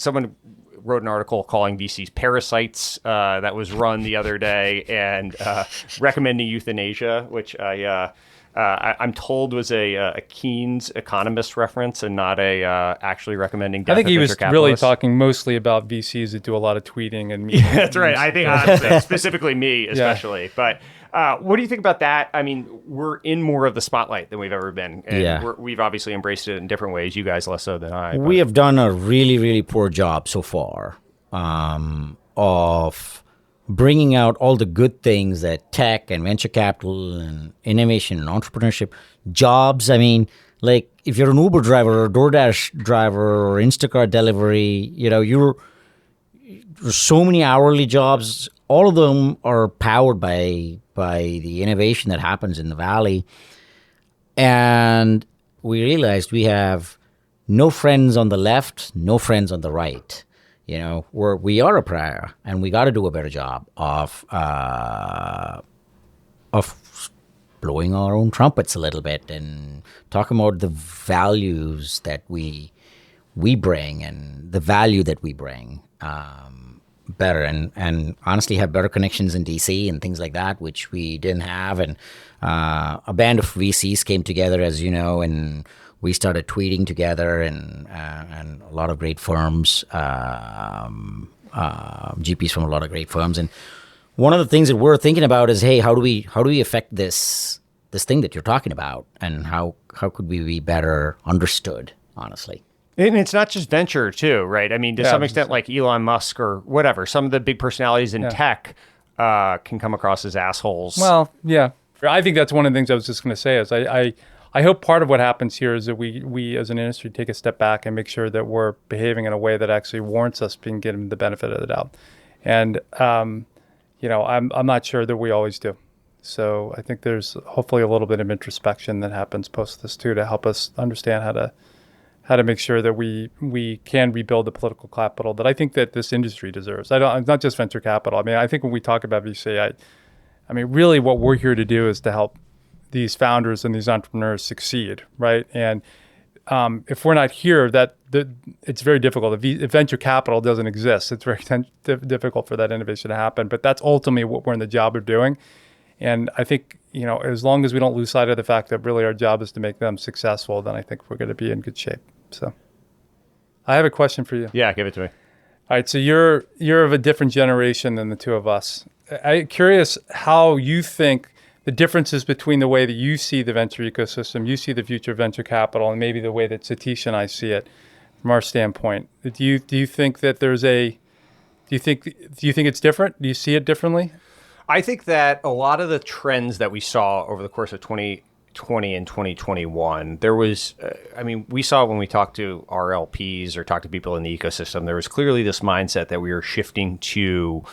wrote an article calling VCs parasites that was run the other day and recommending euthanasia, which I'm told was a Keynes economist reference and not a actually recommending death. I think he was capitalists. really talking mostly about VCs that do a lot of tweeting and meetings. Yeah, that's right. I think honestly, specifically me, especially. But what do you think about that? I mean, we're in more of the spotlight than we've ever been. And we've obviously embraced it in different ways. You guys less so than I. But. We have done a really, really poor job so far of bringing out all the good things that tech and venture capital and innovation and entrepreneurship, jobs. I mean, like if you're an Uber driver or a DoorDash driver or Instacart delivery, there's so many hourly jobs. All of them are powered by the innovation that happens in the Valley. And we realized we have no friends on the left, no friends on the right. We are a pariah, and we got to do a better job of blowing our own trumpets a little bit and talking about the values that we bring and the value that we bring better, and honestly have better connections in DC and things like that, which we didn't have. And a band of VCs came together, as you know, and we started tweeting together, and a lot of great firms, GPs from a lot of great firms. And one of the things that we're thinking about is, hey, how do we affect this thing that you're talking about, and how could we be better understood, honestly? And it's not just venture too, right? I mean, to some extent, like Elon Musk or whatever, some of the big personalities in tech can come across as assholes. Well, yeah. I think that's one of the things I was just going to say is I hope part of what happens here is that we as an industry take a step back and make sure that we're behaving in a way that actually warrants us being given the benefit of the doubt. And, I'm not sure that we always do. So I think there's hopefully a little bit of introspection that happens post this too to help us understand how to make sure that we can rebuild the political capital that I think that this industry deserves. Not just venture capital. I mean, I think when we talk about VC, I mean, really what we're here to do is to help these founders and these entrepreneurs succeed, right? And if we're not here, it's very difficult. If venture capital doesn't exist, it's very difficult for that innovation to happen. But that's ultimately what we're in the job of doing. And I think, as long as we don't lose sight of the fact that really our job is to make them successful, then I think we're going to be in good shape. So I have a question for you. Yeah, give it to me. All right, so you're of a different generation than the two of us. I'm curious how you think the differences between the way that you see the venture ecosystem, you see the future of venture capital, and maybe the way that Satish and I see it from our standpoint. Do you think that do you think it's different? Do you see it differently? I think that a lot of the trends that we saw over the course of 2020 and 2021, there was, we saw when we talked to our LPs or talked to people in the ecosystem, there was clearly this mindset that we were shifting to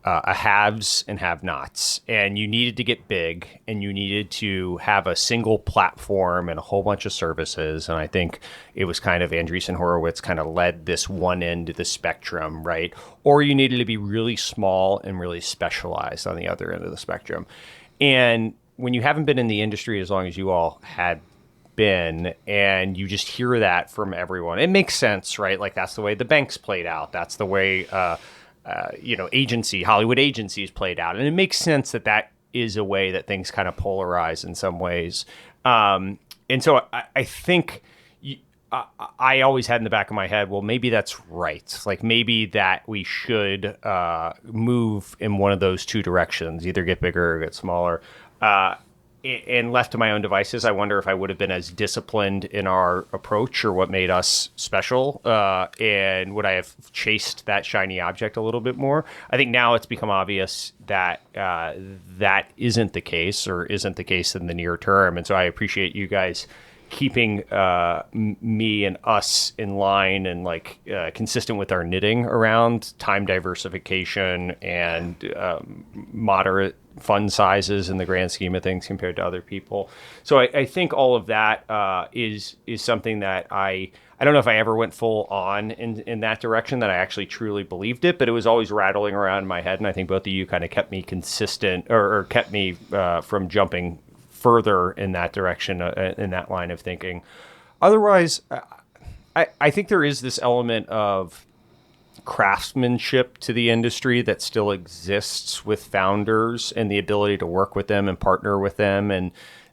a haves and have-nots, and you needed to get big, and you needed to have a single platform and a whole bunch of services. And I think it was kind of Andreessen Horowitz kind of led this one end of the spectrum, right? Or you needed to be really small and really specialized on the other end of the spectrum. And when you haven't been in the industry as long as you all had been, and you just hear that from everyone, it makes sense, right? Like that's the way the banks played out. That's the way Hollywood agencies played out. And it makes sense that is a way that things kind of polarize in some ways. And so I think I always had in the back of my head, well, maybe that's right. Like maybe that we should move in one of those two directions, either get bigger or get smaller. And left to my own devices, I wonder if I would have been as disciplined in our approach or what made us special. And would I have chased that shiny object a little bit more? I think now it's become obvious that that isn't the case or isn't the case in the near term. And so I appreciate you guys keeping me and us in line and like consistent with our knitting around time diversification and moderate fund sizes in the grand scheme of things compared to other people. So I think all of that is something that I don't know if I ever went full on in that direction, that I actually truly believed it, but it was always rattling around in my head. And I think both of you kind of kept me consistent or kept me from jumping further in that direction, in that line of thinking. Otherwise, I think there is this element of craftsmanship to the industry that still exists with founders and the ability to work with them and partner with them and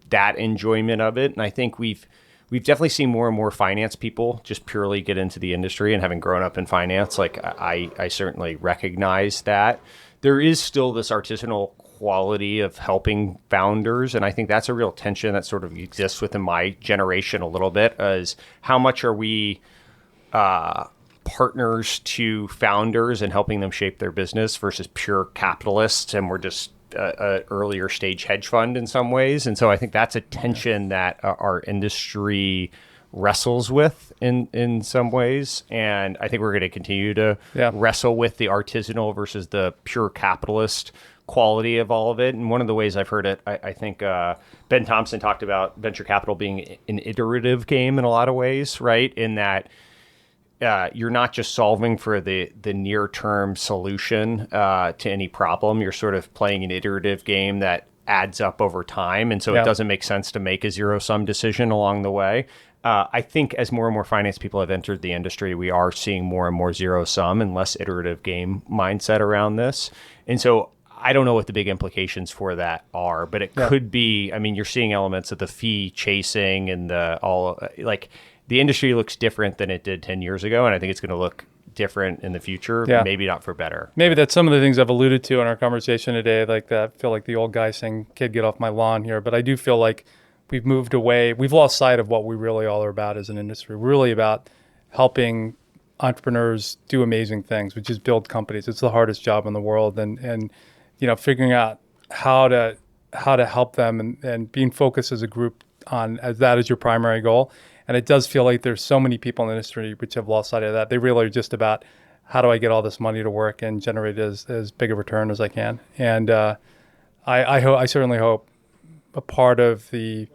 that enjoyment of it. And I think we've definitely seen more and more finance people just purely get into the industry, and having grown up in finance, like I certainly recognize that. There is still this artisanal quality of helping founders. And I think that's a real tension that sort of exists within my generation a little bit, as how much are we partners to founders and helping them shape their business versus pure capitalists, and we're just an earlier stage hedge fund in some ways. And so I think that's a tension that our industry wrestles with in some ways. And I think we're going to continue to wrestle with the artisanal versus the pure capitalist quality of all of it. And one of the ways I've heard it, I think Ben Thompson talked about venture capital being an iterative game in a lot of ways, right? In that you're not just solving for the near-term solution to any problem. You're sort of playing an iterative game that adds up over time. And so it doesn't make sense to make a zero-sum decision along the way. I think as more and more finance people have entered the industry, we are seeing more and more zero-sum and less iterative game mindset around this. And so I don't know what the big implications for that are, but it could be, I mean, you're seeing elements of the fee chasing and the industry looks different than it did 10 years ago. And I think it's going to look different in the future, maybe not for better. Maybe that's some of the things I've alluded to in our conversation today, like that. I feel like the old guy saying, kid, get off my lawn here. But I do feel like we've moved away. We've lost sight of what we really all are about as an industry. We're really about helping entrepreneurs do amazing things, which is build companies. It's the hardest job in the world. And you know, figuring out how to help them and being focused as a group on as that is your primary goal. And it does feel like there's so many people in the industry which have lost sight of that. They really are just about how do I get all this money to work and generate as big a return as I can. And I certainly hope a part of the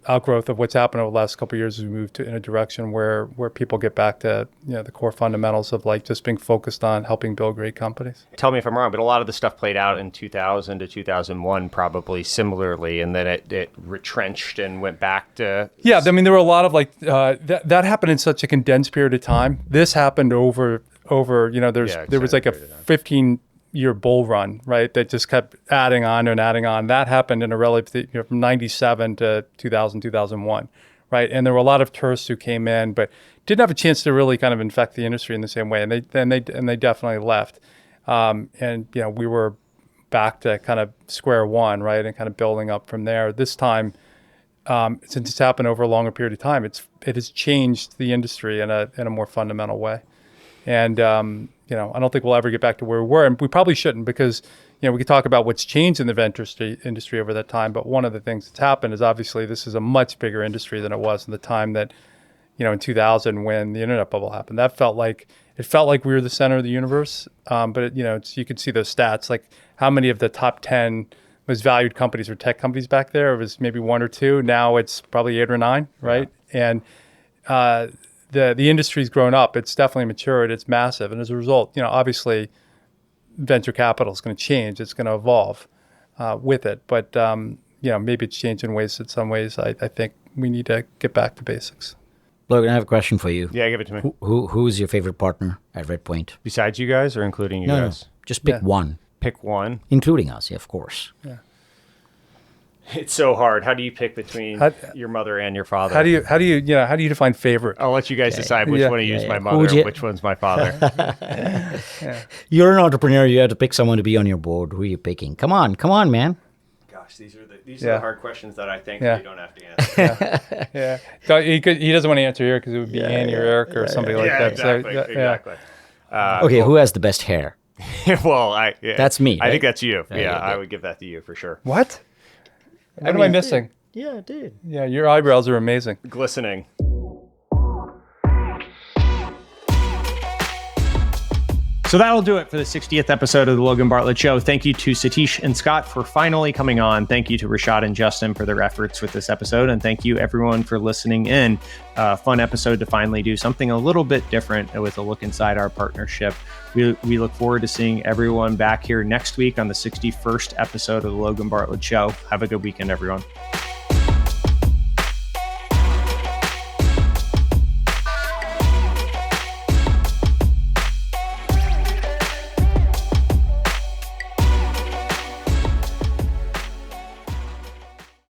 outgrowth of what's happened over the last couple of years is we move in a direction where people get back to the core fundamentals of like just being focused on helping build great companies. Tell me if I'm wrong, but a lot of the stuff played out in 2000 to 2001 probably similarly, and then it retrenched and went back to... Yeah, I mean, there were a lot of like, that happened in such a condensed period of time. This happened over there was like a 15-year bull run, right? That just kept adding on and adding on. That happened in a relative, from 97 to 2000, 2001, right? And there were a lot of tourists who came in, but didn't have a chance to really kind of infect the industry in the same way. And they definitely left. And we were back to kind of square one, right? And kind of building up from there. This time, since it's happened over a longer period of time, it has changed the industry in a more fundamental way. And I don't think we'll ever get back to where we were, and we probably shouldn't, because we could talk about what's changed in the venture industry over that time. But one of the things that's happened is obviously this is a much bigger industry than it was in the time that in 2000 when the internet bubble happened. It felt like we were the center of the universe. But you could see those stats, like how many of the top 10 most valued companies were tech companies back there. It was maybe one or two. Now it's probably 8 or 9, right? Yeah. And the industry's grown up. It's definitely matured. It's massive. And as a result, obviously venture capital is going to change. It's going to evolve with it. But, maybe it's changed in ways. In some ways, I think we need to get back to basics. Logan, I have a question for you. Yeah, give it to me. Who is your favorite partner at Redpoint? Besides you guys or including you guys? No, just pick one. pick one, including us, yeah, of course. Yeah. It's so hard. How do you pick between your mother and your father? How do you define favorite? I'll let you guys decide which one to use my mother and which one's my father. You're an entrepreneur. You have to pick someone to be on your board. Who are you picking? Come on, man. Gosh, these are the hard questions that I think you don't have to answer. Yeah. So he doesn't want to answer here because it would be Annie or Eric or somebody like that. Exactly. So, Exactly. Okay, who has the best hair? Well, that's me. I right? think that's you. Yeah, I would give that to you for sure. What? What am I missing? Yeah, dude. Yeah, your eyebrows are amazing. Glistening. So that'll do it for the 60th episode of the Logan Bartlett Show. Thank you to Satish and Scott for finally coming on. Thank you to Rashad and Justin for their efforts with this episode. And thank you everyone for listening in. Fun episode to finally do something a little bit different with a look inside our partnership. We look forward to seeing everyone back here next week on the 61st episode of the Logan Bartlett Show. Have a good weekend, everyone.